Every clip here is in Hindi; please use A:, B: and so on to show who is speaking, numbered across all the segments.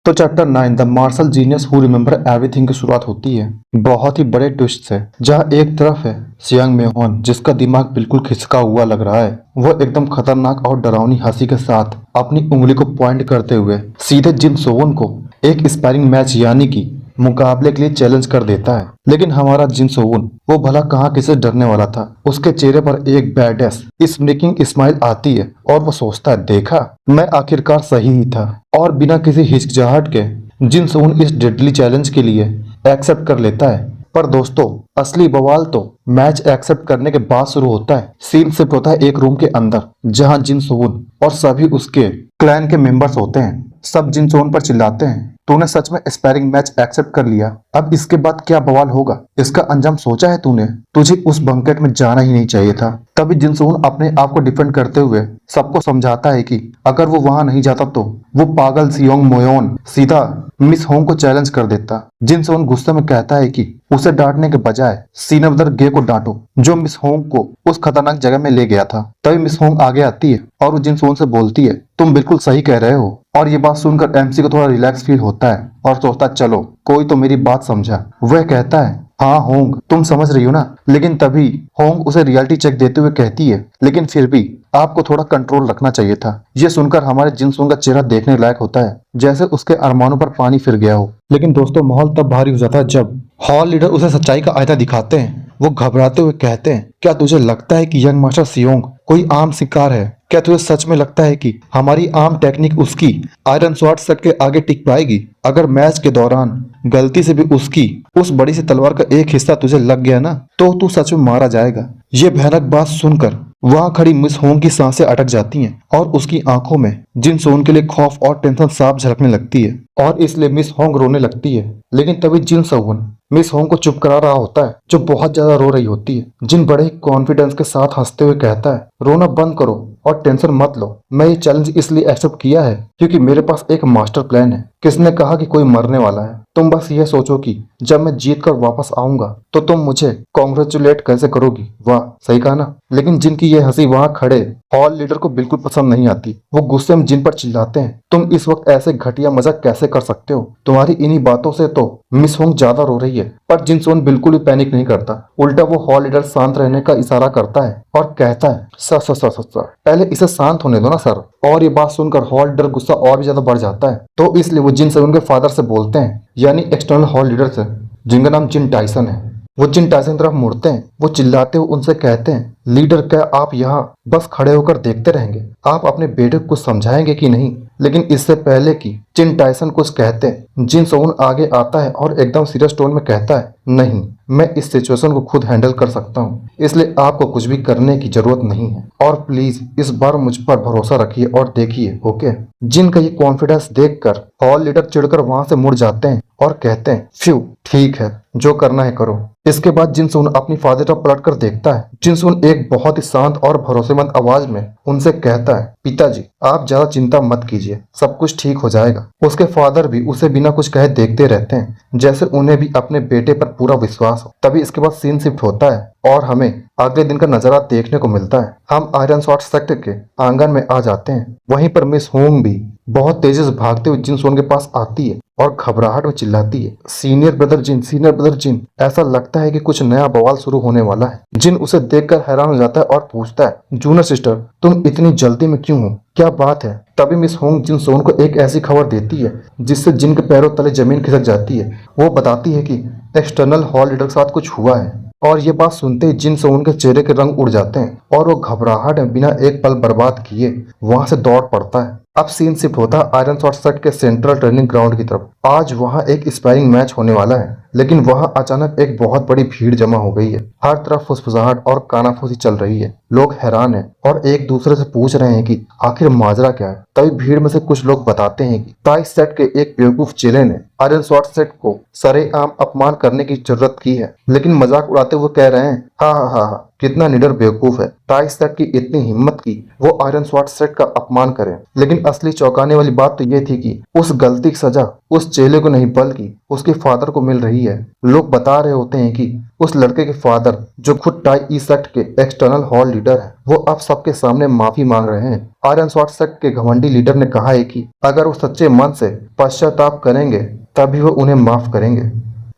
A: तो chapter 9 the martial genius who remember everything की शुरुआत होती है बहुत ही बड़े ट्विस्ट से। जहाँ एक तरफ है सियांग मेहॉन जिसका दिमाग बिल्कुल खिसका हुआ लग रहा है। वो एकदम खतरनाक और डरावनी हंसी के साथ अपनी उंगली को पॉइंट करते हुए सीधे जिन सोवन को एक स्पारिंग मैच यानी कि मुकाबले के लिए चैलेंज कर देता है। लेकिन हमारा जिन सोवन वो भला कहाँ किसे डरने वाला था। उसके चेहरे पर एक बैडेस स्नेकिंग स्माइल आती है और वो सोचता है देखा मैं आखिरकार सही ही था। और बिना किसी हिचकिचाहट के जिन सोवन इस डेडली चैलेंज के लिए एक्सेप्ट कर लेता है। पर दोस्तों असली बवाल तो मैच एक्सेप्ट करने के बाद शुरू होता है। सीन शिफ्ट होता है एक रूम के अंदर जहां जिन सोवन और सभी उसके क्लैन के मेंबर्स होते हैं। सब जिन सोवन पर चिल्लाते हैं तूने सच में स्पैरिंग मैच एक्सेप्ट कर लिया, अब इसके बाद क्या बवाल होगा, इसका अंजाम सोचा है तूने, तुझे उस बंकेट में जाना ही नहीं चाहिए था। तभी जिन सोवन अपने आप को डिफेंड करते हुए सबको समझाता है कि अगर वो वहां नहीं जाता तो वो पागल सियोंग मोयोन सीधा मिस होंग को चैलेंज कर देता। जिन सोवन गुस्से में कहता है कि उसे डांटने के बजाय सीनबदर गे को डांटो जो मिस होंग को उस खतरनाक जगह में ले गया था। तभी मिस होंग आगे आती है और वो जिन सोवन से बोलती है तुम बिल्कुल सही कह रहे हो। और ये बात सुनकर एमसी को थोड़ा रिलैक्स फील होता है और सोचता चलो कोई तो मेरी बात समझा। वह कहता है हाँ होंग तुम समझ रही हो ना। लेकिन तभी होंग उसे रियलिटी चेक देते हुए कहती है लेकिन फिर भी आपको थोड़ा कंट्रोल रखना चाहिए था। ये सुनकर हमारे जिनसोंग का चेहरा देखने लायक होता है जैसे उसके अरमानों पर पानी फिर गया हो। लेकिन दोस्तों माहौल तब भारी हो जाता है जब हॉल लीडर उसे सच्चाई का आईना दिखाते हैं। वो घबराते हुए कहते हैं क्या तुझे लगता है कि यंग मास्टर सियोंग कोई आम शिकार है? क्या तुझे सच में लगता है कि हमारी आम टेक्निक उसकी आयरन स्वॉर्ड सेट के आगे टिक पाएगी? अगर मैच के दौरान गलती से भी उसकी उस बड़ी सी तलवार का एक हिस्सा तुझे लग गया ना तो तू सच में मारा जाएगा। ये भयानक बात सुनकर वहां खड़ी मिस होंग की सांसें अटक जाती हैं और उसकी आंखों में जिन सोन के लिए खौफ और टेंशन साफ झलकने लगती है और इसलिए मिस होंग रोने लगती है। लेकिन तभी जिन सोवन मिस होंग को चुप करा रहा होता है जो बहुत ज्यादा रो रही होती है। जिन बड़े ही कॉन्फिडेंस के साथ हंसते हुए कहता है रोना बंद करो और टेंशन मत लो। मैं ये चैलेंज इसलिए एक्सेप्ट किया है क्योंकि मेरे पास एक मास्टर प्लान है। किसने कहा कि कोई मरने वाला है? तुम बस यह सोचो कि जब मैं जीत कर वापस आऊंगा तो तुम मुझे कॉन्ग्रेचुलेट कैसे करोगी। वाह सही कहा ना। लेकिन जिनकी ये हंसी वहां खड़े हॉल लीडर को बिल्कुल पसंद नहीं आती। वो गुस्से में जिन पर चिल्लाते हैं तुम इस वक्त ऐसे घटिया मजाक कैसे कर सकते हो? तुम्हारी इन्हीं बातों से तो मिस होंग ज्यादा रो रही है। पर जिन सोन बिल्कुल भी पैनिक नहीं करता। उल्टा वो हॉल लीडर शांत रहने का इशारा करता है और कहता है सर सर सर सर पहले इसे शांत होने दो ना सर। और ये बात सुनकर हॉल लीडर गुस्सा और भी ज्यादा बढ़ जाता है तो इसलिए वो जिन सोन के फादर से बोलते हैं यानी एक्सटर्नल हॉल लीडर से जिनका नाम जिन टाइसन है। वो जिन टाइसन की तरफ मुड़ते हैं। वो चिल्लाते हुए उनसे कहते हैं लीडर क्या आप यहाँ बस खड़े होकर देखते रहेंगे? आप अपने बेटे को कुछ समझाएंगे कि नहीं? लेकिन इससे पहले कि जिन टाइसन कुछ कहते हैं जिन सोन आगे आता है और एकदम सीरियस टोन में कहता है नहीं मैं इस सिचुएशन को खुद हैंडल कर सकता हूँ इसलिए आपको कुछ भी करने की जरूरत नहीं है और प्लीज इस बार मुझ पर भरोसा रखिए और देखिए ओके। जिन का ये कॉन्फिडेंस देखकर हॉल लीडर चिढ़कर वहां से मुड़ जाते हैं और कहते हैं फ्यू ठीक है जो करना है करो। इसके बाद जिनसुन अपनी फादर तरफ पलट कर देखता है। जिनसुन एक बहुत ही शांत और भरोसेमंद आवाज में उनसे कहता है पिताजी आप ज्यादा चिंता मत कीजिए सब कुछ ठीक हो जाएगा। उसके फादर भी उसे बिना कुछ कहे देखते रहते हैं जैसे उन्हें भी अपने बेटे पर पूरा विश्वास हो। तभी इसके बाद सीन शिफ्ट होता है और हमें अगले दिन का नजारा देखने को मिलता है। हम आयरन स्वॉर्ड सेक्टर के आंगन में आ जाते हैं। वहीं पर मिस होंग भी बहुत तेजी से भागते हुए जिन सोन के पास आती है और घबराहट में चिल्लाती है सीनियर ब्रदर जिन। ऐसा लगता है कि कुछ नया बवाल शुरू होने वाला है। जिन उसे देखकर हैरान हो जाता है और पूछता है जूनियर सिस्टर तुम इतनी जल्दी में क्यों हो, क्या बात है? तभी मिस होंग जिन सोन को एक ऐसी खबर देती है जिससे जिन के पैरों तले जमीन खिसक जाती है। वो बताती है कि एक्सटर्नल हॉल लीडर के साथ कुछ हुआ है और ये बात सुनते ही जिन सोन के चेहरे के रंग उड़ जाते हैं और वो घबराहट में बिना एक पल बर्बाद किए वहां से दौड़ पड़ता है। अब सीन शिफ्ट होता है आयरन स्वॉर्ड सेट के सेंट्रल ट्रेनिंग ग्राउंड की तरफ। आज वहां एक स्पारिंग मैच होने वाला है लेकिन वहां अचानक एक बहुत बड़ी भीड़ जमा हो गई है। हर तरफ फुसफुसाहट और कानाफूसी चल रही है। लोग हैरान हैं और एक दूसरे से पूछ रहे हैं कि आखिर माजरा क्या है। तभी भीड़ में से कुछ लोग बताते हैं कि ताइस सेट के एक बेवकूफ चेले ने आयरन स्वॉर्ड सेट को सरेआम अपमान करने की जरूरत की है। लेकिन मजाक उड़ाते हुए कह रहे हैं हा कितना निडर बेवकूफ है ताइस सेट की इतनी हिम्मत की वो आयरन स्वॉर्ड सेट का अपमान करे। लेकिन असली चौंकाने वाली बात तो ये थी कि उस गलती की सजा उस चेले को नहीं बल्कि उसके फादर को मिल रही है। है। लोग बता रहे होते हैं कि उस लड़के के फादर जो खुद टाई ई सेक्ट के एक्सटर्नल हॉल लीडर है, वो अब सबके सामने माफी मांग रहे हैं। आयरन स्वॉर्ड सेक्ट के घमंडी लीडर ने कहा है कि अगर वो सच्चे मन से पश्चाताप करेंगे तभी वो उन्हें माफ करेंगे।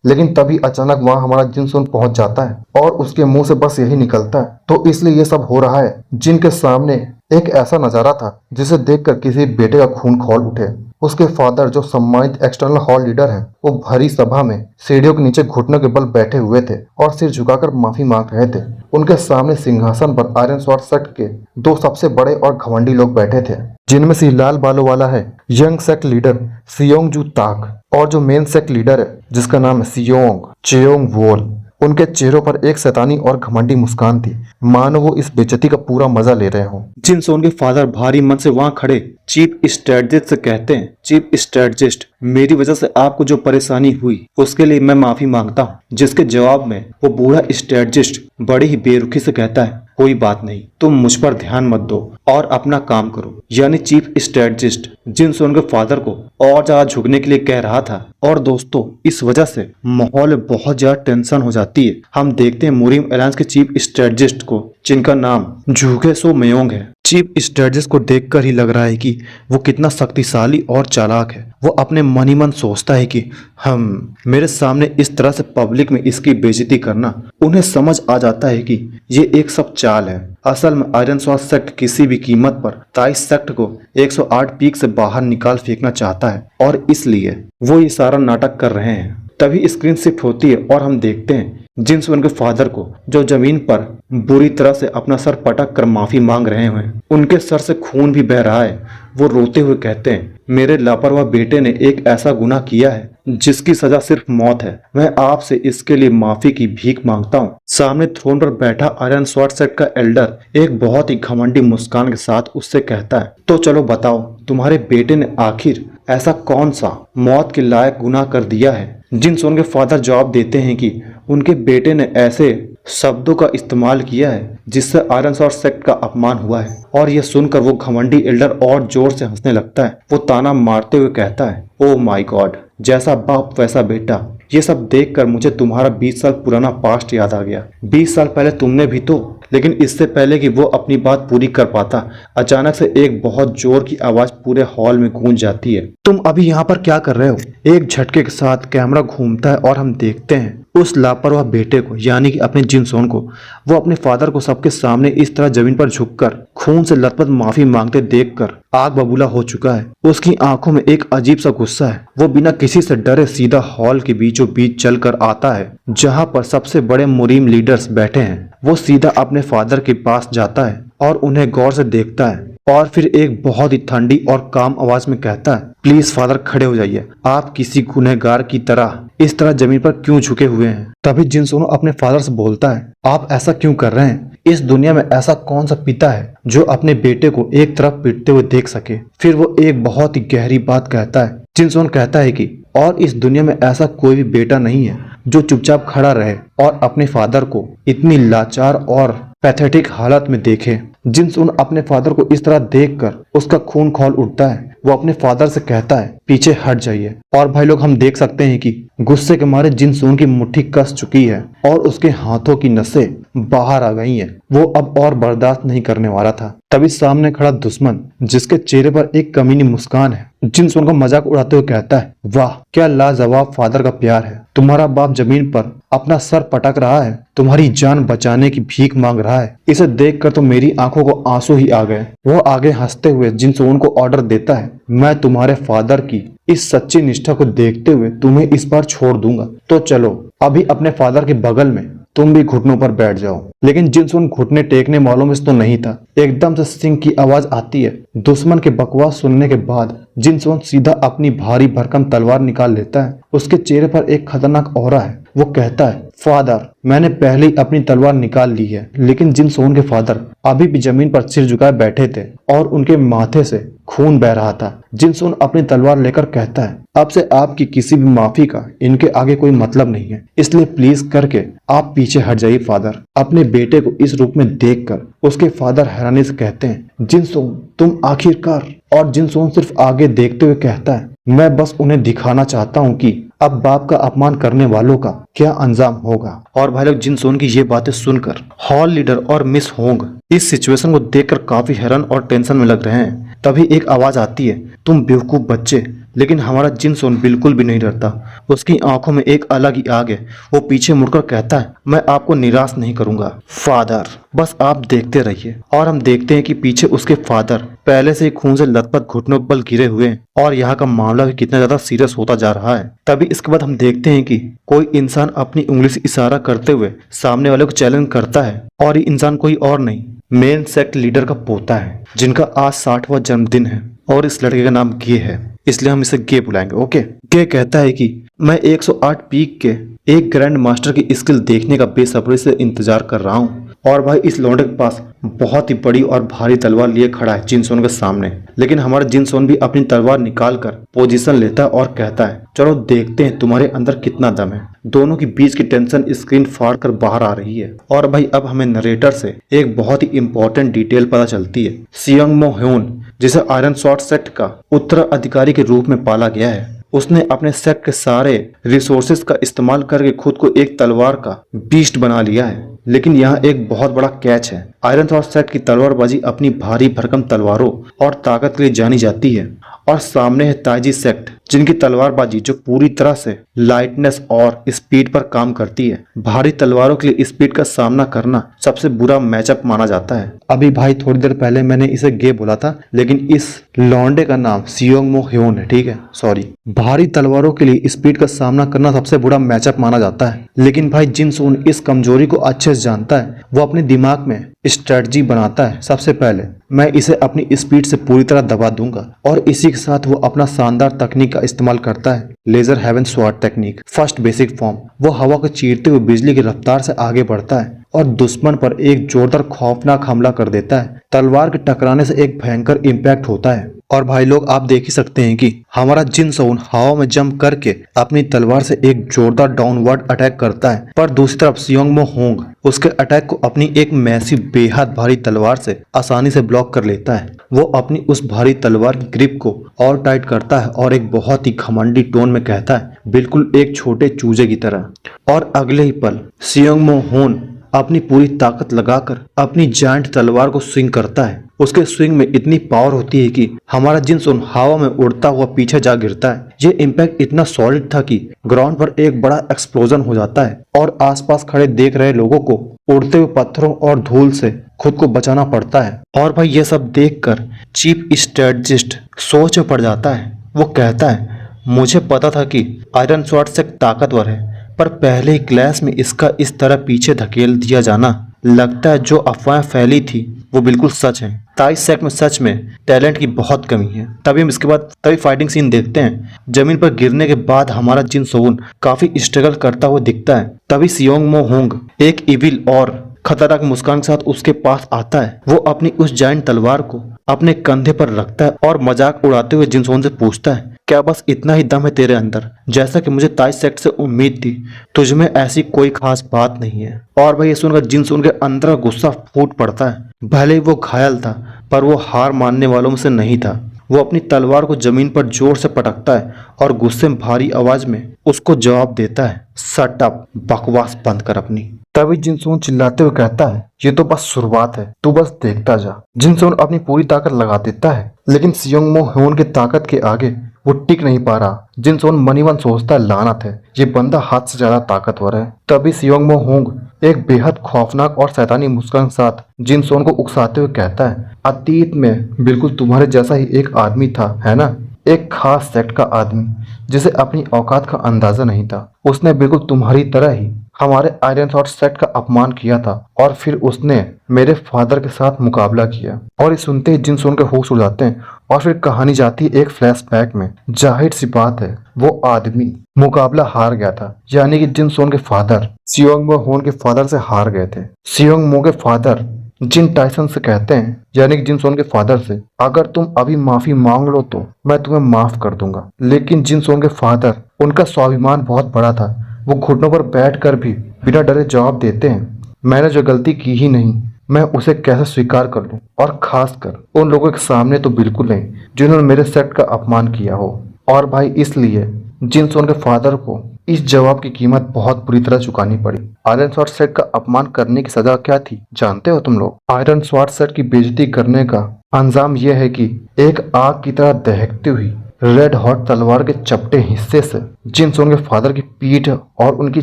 A: लेकिन तभी अचानक वहां हमारा जिनसुन पहुंच जाता है और उसके मुंह से बस यही निकलता है, तो इसलिए ये सब हो रहा है। जिनके सामने एक ऐसा नजारा था जिसे देखकर किसी बेटे का खून खौल उठे। उसके फादर जो सम्मानित एक्सटर्नल हॉल लीडर हैं, वो भरी सभा में सीढ़ियों के नीचे घुटनों के बल बैठे हुए थे और सिर झुकाकर माफी मांग रहे थे। उनके सामने सिंहासन पर आयरन स्वॉर्ड सेक्ट के दो सबसे बड़े और घमंडी लोग बैठे थे, जिनमें से लाल बालों वाला है यंग सेक्ट लीडर सियोंग जू ताक, और जो मेन सेक्ट लीडर है जिसका नाम है सियोंग चेयोंग वोल। उनके चेहरों पर एक शैतानी और घमंडी मुस्कान थी, मानो वो इस बेइज्जती का पूरा मजा ले रहे हों। जिनसोन के फादर भारी मन से वहां खड़े चीफ स्ट्रेटजिस्ट से कहते हैं, चीफ स्ट्रेटजिस्ट, मेरी वजह से आपको जो परेशानी हुई उसके लिए मैं माफी मांगता हूँ। जिसके जवाब में वो बूढ़ा स्ट्रेटजिस्ट बड़ी ही बेरुखी से कहता है, कोई बात नहीं, तुम मुझ पर ध्यान मत दो और अपना काम करो। यानी चीफ स्ट्रेटजिस्ट जिनसोन के फादर को और ज्यादा झुकने के लिए कह रहा था। और दोस्तों, इस वजह से माहौल में बहुत ज्यादा टेंशन हो जाती है। हम देखते हैं मुरीम अलायंस के चीफ स्ट्रेटजिस्ट को, जिनका नाम झूके सो मेयोंग है। चीफ स्ट्रेटजिस्ट को देखकर ही लग रहा है कि वो कितना शक्तिशाली और चालाक है। वो अपने मन ही मन सोचता है कि हम मेरे सामने इस तरह से पब्लिक में इसकी बेइज्जती करना, उन्हें समझ आ जाता है कि ये एक सब चाल है। असल में आयरन स्वॉर्ड सेक्ट किसी भी कीमत पर ताइस सेक्ट को 108 पीक से बाहर निकाल फेंकना चाहता है और इसलिए वो ये सारा नाटक कर रहे हैं। तभी स्क्रीन शिफ्ट होती है और हम देखते हैं जिनसोन के फादर को, जो जमीन पर बुरी तरह से अपना सर पटक कर माफी मांग रहे हैं। उनके सर से खून भी बह रहा है। वो रोते हुए कहते हैं, मेरे लापरवाह बेटे ने एक ऐसा गुनाह किया है जिसकी सजा सिर्फ मौत है। मैं आपसे इसके लिए माफी की भीख मांगता हूँ। सामने थ्रोन पर बैठा आयरन स्वॉर्ड सेक्ट का एल्डर एक बहुत ही घमंडी मुस्कान के साथ उससे कहता है, तो चलो बताओ, तुम्हारे बेटे ने आखिर ऐसा कौन सा मौत के लायक गुनाह कर दिया है। जिनसोन के फादर जवाब देते हैं कि उनके बेटे ने ऐसे शब्दों का इस्तेमाल किया है जिससे आयरन स्वॉर्ड सेक्ट का अपमान हुआ है। और यह सुनकर वो घमंडी एल्डर और जोर से हंसने लगता है। वो ताना मारते हुए कहता है, ओ माय गॉड, जैसा बाप वैसा बेटा। ये सब देखकर मुझे तुम्हारा 20 साल पुराना पास्ट याद आ गया। 20 साल पहले तुमने भी तो, लेकिन इससे पहले कि वो अपनी बात पूरी कर पाता, अचानक से एक बहुत जोर की आवाज पूरे हॉल में गूंज जाती है, तुम अभी यहाँ पर क्या कर रहे हो। एक झटके के साथ कैमरा घूमता है और हम देखते हैं उस लापरवाह बेटे को, यानी कि अपने जिनसोन को। वो अपने फादर को सबके सामने इस तरह जमीन पर झुककर खून से लथपथ माफी मांगते देखकर आग बबूला हो चुका है। उसकी आंखों में एक अजीब सा गुस्सा है। वो बिना किसी से डरे सीधा हॉल के बीचों बीच चलकर आता है जहां पर सबसे बड़े मुरीम लीडर्स बैठे हैं। वो सीधा अपने फादर के पास जाता है और उन्हें गौर से देखता है और फिर एक बहुत ही ठंडी और काम आवाज में कहता है, प्लीज फादर खड़े हो जाइए। आप किसी गुनहगार की तरह इस तरह जमीन पर क्यों झुके हुए हैं। तभी जिनसोन अपने फादर से बोलता है, आप ऐसा क्यों कर रहे हैं। इस दुनिया में ऐसा कौन सा पिता है जो अपने बेटे को एक तरफ पीटते हुए देख सके। फिर वो एक बहुत ही गहरी बात कहता है। जिनसोन कहता है कि और इस दुनिया में ऐसा कोई भी बेटा नहीं है जो चुपचाप खड़ा रहे और अपने फादर को इतनी लाचार और पैथेटिक हालत में देखे। जिनसोन अपने फादर को इस तरह देखकर उसका खून खौल उठता है। वो अपने फादर से कहता है, पीछे हट जाइए। और भाई लोग, हम देख सकते हैं कि गुस्से के मारे जिनसोन की मुट्ठी कस चुकी है और उसके हाथों की नसें बाहर आ गई हैं। वो अब और बर्दाश्त नहीं करने वाला था। तभी सामने खड़ा दुश्मन, जिसके चेहरे पर एक कमीनी मुस्कान है, जिनसोन का मजाक उड़ाते हुए कहता है, वाह क्या लाजवाब फादर का प्यार है। तुम्हारा बाप जमीन पर अपना सर पटक रहा है, तुम्हारी जान बचाने की भीख मांग रहा है। इसे देखकर तो मेरी आंखों को आंसू ही आ गए। वो आगे हंसते हुए जिनसोन को ऑर्डर देता है, मैं तुम्हारे फादर की इस सच्ची निष्ठा को देखते हुए तुम्हें इस बार छोड़ दूंगा। तो चलो अभी अपने फादर के बगल में तुम भी घुटनों पर बैठ जाओ। लेकिन जिनसोन घुटने टेकने वालों में से तो नहीं था। एकदम से सिंह की आवाज आती है। दुश्मन के बकवास सुनने के बाद जिनसोन सीधा अपनी भारी भरकम तलवार निकाल लेता है। उसके चेहरे पर एक खतरनाक औरा है। वो कहता है, फादर, मैंने पहले ही अपनी तलवार निकाल ली है। लेकिन जिनसोन के फादर अभी भी जमीन पर सिर झुकाए बैठे थे और उनके माथे से खून बह रहा था। जिनसोन अपनी तलवार लेकर कहता है, अब से आपकी किसी भी माफी का इनके आगे कोई मतलब नहीं है, इसलिए प्लीज करके आप पीछे हट जाइए फादर। अपने बेटे को इस रूप में देखकर उसके फादर हैरानी से कहते हैं, जिनसोन तुम आखिरकार। और जिनसोन सिर्फ आगे देखते हुए कहता है, मैं बस उन्हें दिखाना चाहता हूँ कि अब बाप का अपमान करने वालों का क्या अंजाम होगा। और भाई लोग जिन सोन की ये बातें सुनकर हॉल लीडर और मिस होंग इस सिचुएशन को देखकर काफी हैरान और टेंशन में लग रहे हैं। तभी एक आवाज आती है, तुम बेवकूफ बच्चे। लेकिन हमारा जिन सोन बिल्कुल भी नहीं डरता। उसकी आंखों में एक अलग ही आग है। वो पीछे मुड़कर कहता है, मैं आपको निराश नहीं करूंगा फादर, बस आप देखते रहिए। और हम देखते हैं कि पीछे उसके फादर पहले से ही खून से लथपथ घुटनों पर गिरे हुए हैं और यहाँ का मामला भी कितना ज्यादा सीरियस होता जा रहा है। तभी इसके बाद हम देखते हैं कि कोई इंसान अपनी उंगली से इशारा करते हुए सामने वाले को चैलेंज करता है और ये इंसान कोई और नहीं, मेन सेक्ट लीडर का पोता है जिनका आज 60वां जन्मदिन है और इस लड़के का नाम गे है, इसलिए हम इसे गे बुलाएंगे। ओके। गे कहता है कि मैं 108 पीक के एक ग्रैंड मास्टर की स्किल देखने का बेसब्री से इंतजार कर रहा हूँ। और भाई इस लौंडे के पास बहुत ही बड़ी और भारी तलवार लिए खड़ा है जिनसोन के सामने। लेकिन हमारा जिनसोन भी अपनी तलवार निकाल कर पोजीशन लेता है और कहता है, चलो देखते हैं तुम्हारे अंदर कितना दम है। दोनों के बीच की टेंशन स्क्रीन फाड़ कर बाहर आ रही है। और भाई अब हमें नरेटर से एक बहुत ही इंपॉर्टेंट डिटेल पता चलती है। सियोंग मो ह्योन, जिसे आयरन स्वॉर्ड सेक्ट का उत्तराधिकारी के रूप में पाला गया है, उसने अपने सेक्ट के सारे रिसोर्सेज का इस्तेमाल करके खुद को एक तलवार का बीस्ट बना लिया है। लेकिन यहाँ एक बहुत बड़ा कैच है। आयरन स्वॉर्ड सेक्ट की तलवारबाजी अपनी भारी भरकम तलवारों और ताकत के लिए जानी जाती है। और सामने है ताइजी सेक्ट, जिनकी तलवारबाजी जो पूरी तरह से लाइटनेस और स्पीड पर काम करती है। भारी तलवारों के लिए स्पीड का सामना करना सबसे बुरा मैचअप माना जाता है। अभी भाई थोड़ी देर पहले मैंने इसे गे बोला था, लेकिन इस लौंडे का नाम सियोंग मो ह्योन है, ठीक है, सॉरी। भारी तलवारों के लिए स्पीड का सामना करना सबसे बुरा मैचअप माना जाता है। लेकिन भाई जिनसोन इस कमजोरी को अच्छे से जानता है। वो अपने दिमाग में स्ट्रेटजी बनाता है। सबसे पहले मैं इसे अपनी स्पीड से पूरी तरह दबा दूंगा और इसी के साथ वो अपना शानदार तकनीक का इस्तेमाल करता है, laser heaven sword technique. First basic form, वो हवा को चीरते हुए बिजली की रफ्तार से आगे बढ़ता है और दुश्मन पर एक जोरदार खौफनाक हमला कर देता है। तलवार के टकराने से एक भयंकर इम्पैक्ट होता है। और भाई लोग आप देख ही सकते हैं कि हमारा जिनसोन हवा में जंप करके अपनी तलवार से एक जोरदार डाउनवर्ड अटैक करता है। पर दूसरी तरफ सियोंग मो होंग उसके अटैक को अपनी एक मैसिव बेहद भारी तलवार से आसानी से ब्लॉक कर लेता है। वो अपनी उस भारी तलवार की ग्रिप को और टाइट करता है और एक बहुत ही घमंडी टोन में कहता है, बिल्कुल एक छोटे चूजे की तरह। और अगले ही पल सियोंग मो होन अपनी पूरी ताकत लगाकर अपनी जायंट तलवार को स्विंग करता है। उसके स्विंग में इतनी पावर होती है कि हमारा जिनसोन हवा में उड़ता हुआ पीछे जा गिरता है। ये इम्पैक्ट इतना सॉलिड था कि ग्राउंड पर एक बड़ा एक्सप्लोजन हो जाता है और आसपास खड़े देख रहे लोगों को उड़ते हुए पत्थरों और धूल से खुद को बचाना पड़ता है। और भाई ये सब देखकर चीफ स्ट्रेटजिस्ट सोच में पड़ जाता है। वो कहता है, मुझे पता था कि आयरन स्वॉर्ड से ताकतवर है, पर पहले ही क्लास में इसका इस तरह पीछे धकेल दिया जाना, लगता है जो अफवाहें फैली थी वो बिल्कुल सच है। ताइज सेक्ट में सच में टैलेंट की बहुत कमी है। तभी हम इसके बाद फाइटिंग सीन देखते हैं। जमीन पर गिरने के बाद हमारा जिनसोन काफी स्ट्रगल करता हुआ दिखता है। तभी सियोंग मो होंग एक इविल और खतरनाक मुस्कान के साथ उसके पास आता है। वो अपनी उस जायंट तलवार को अपने कंधे पर रखता है और मजाक उड़ाते हुए जिनसोन से पूछता है, क्या बस इतना ही दम है तेरे अंदर, जैसा कि मुझे ताइज सेक्ट से उम्मीद थी? तुझमें ऐसी कोई खास बात नहीं है। और भाई ये सुनकर जिनसोन के अंदर गुस्सा फूट पड़ता है। भले ही वो घायल था, पर वो हार मानने वालों में से नहीं था। वो अपनी तलवार को जमीन पर जोर से पटकता है और गुस्से में भारी आवाज में उसको जवाब देता है, शट अप, बकवास बंद कर अपनी। तभी जिनसोन चिल्लाते हुए कहता है, ये तो बस शुरुआत है, तू बस देखता जा। जिनसोन अपनी पूरी ताकत लगा देता है, लेकिन सियोंग मो ह्योन की ताकत के आगे वो टिक नहीं पा रहा। जिनसोन मनी मन सोचता है, लानत है, ये बंदा हाथ से ज्यादा ताकतवर है। तभी सियोंग मो होंग एक बेहद खौफनाक और शैतानी मुस्कान के साथ जिनसोन को उकसाते हुए कहता है, अतीत में बिल्कुल तुम्हारे जैसा ही एक आदमी था, है ना? एक खास सेक्ट का आदमी जिसे अपनी औकात का अंदाजा नहीं था। उसने बिल्कुल तुम्हारी तरह ही हमारे आयरन स्वॉर्ड सेक्ट का अपमान किया था और फिर उसने मेरे फादर के साथ मुकाबला किया। और ये सुनते ही जिनसोन के होश उड़ जाते हैं और फिर कहानी जाती है एक फ्लैशबैक में। जाहिर सी बात है वो आदमी मुकाबला हार गया था, यानी कि जिनसोन के फादर सियोंग मो होन के फादर से हार गए थे। सियोंग मो के फादर जिन टाइसन से कहते हैं, यानी कि जिनसोन के फादर से, अगर तुम अभी माफी मांग लो तो मैं तुम्हें माफ कर दूंगा। लेकिन जिनसोन के फादर, उनका स्वाभिमान बहुत बड़ा था। वो घुटनों पर बैठकर भी बिना डरे जवाब देते हैं, मैंने जो गलती की ही नहीं, मैं उसे कैसे स्वीकार कर लूं, और खासकर उन लोगों के सामने तो बिल्कुल नहीं जिन्होंने मेरे सेक्ट का अपमान किया हो। और भाई इसलिए जिनसोन के फादर को इस जवाब की कीमत बहुत बुरी तरह चुकानी पड़ी। आयरन स्वॉर्ड सेट का अपमान करने की सजा क्या थी जानते हो तुम लोग? आयरन स्वॉर्ड सेट की बेइज्जती करने का अंजाम यह है कि एक आग की तरह दहकती हुई रेड हॉट तलवार के चपटे हिस्से से जिनसोन के फादर की पीठ और उनकी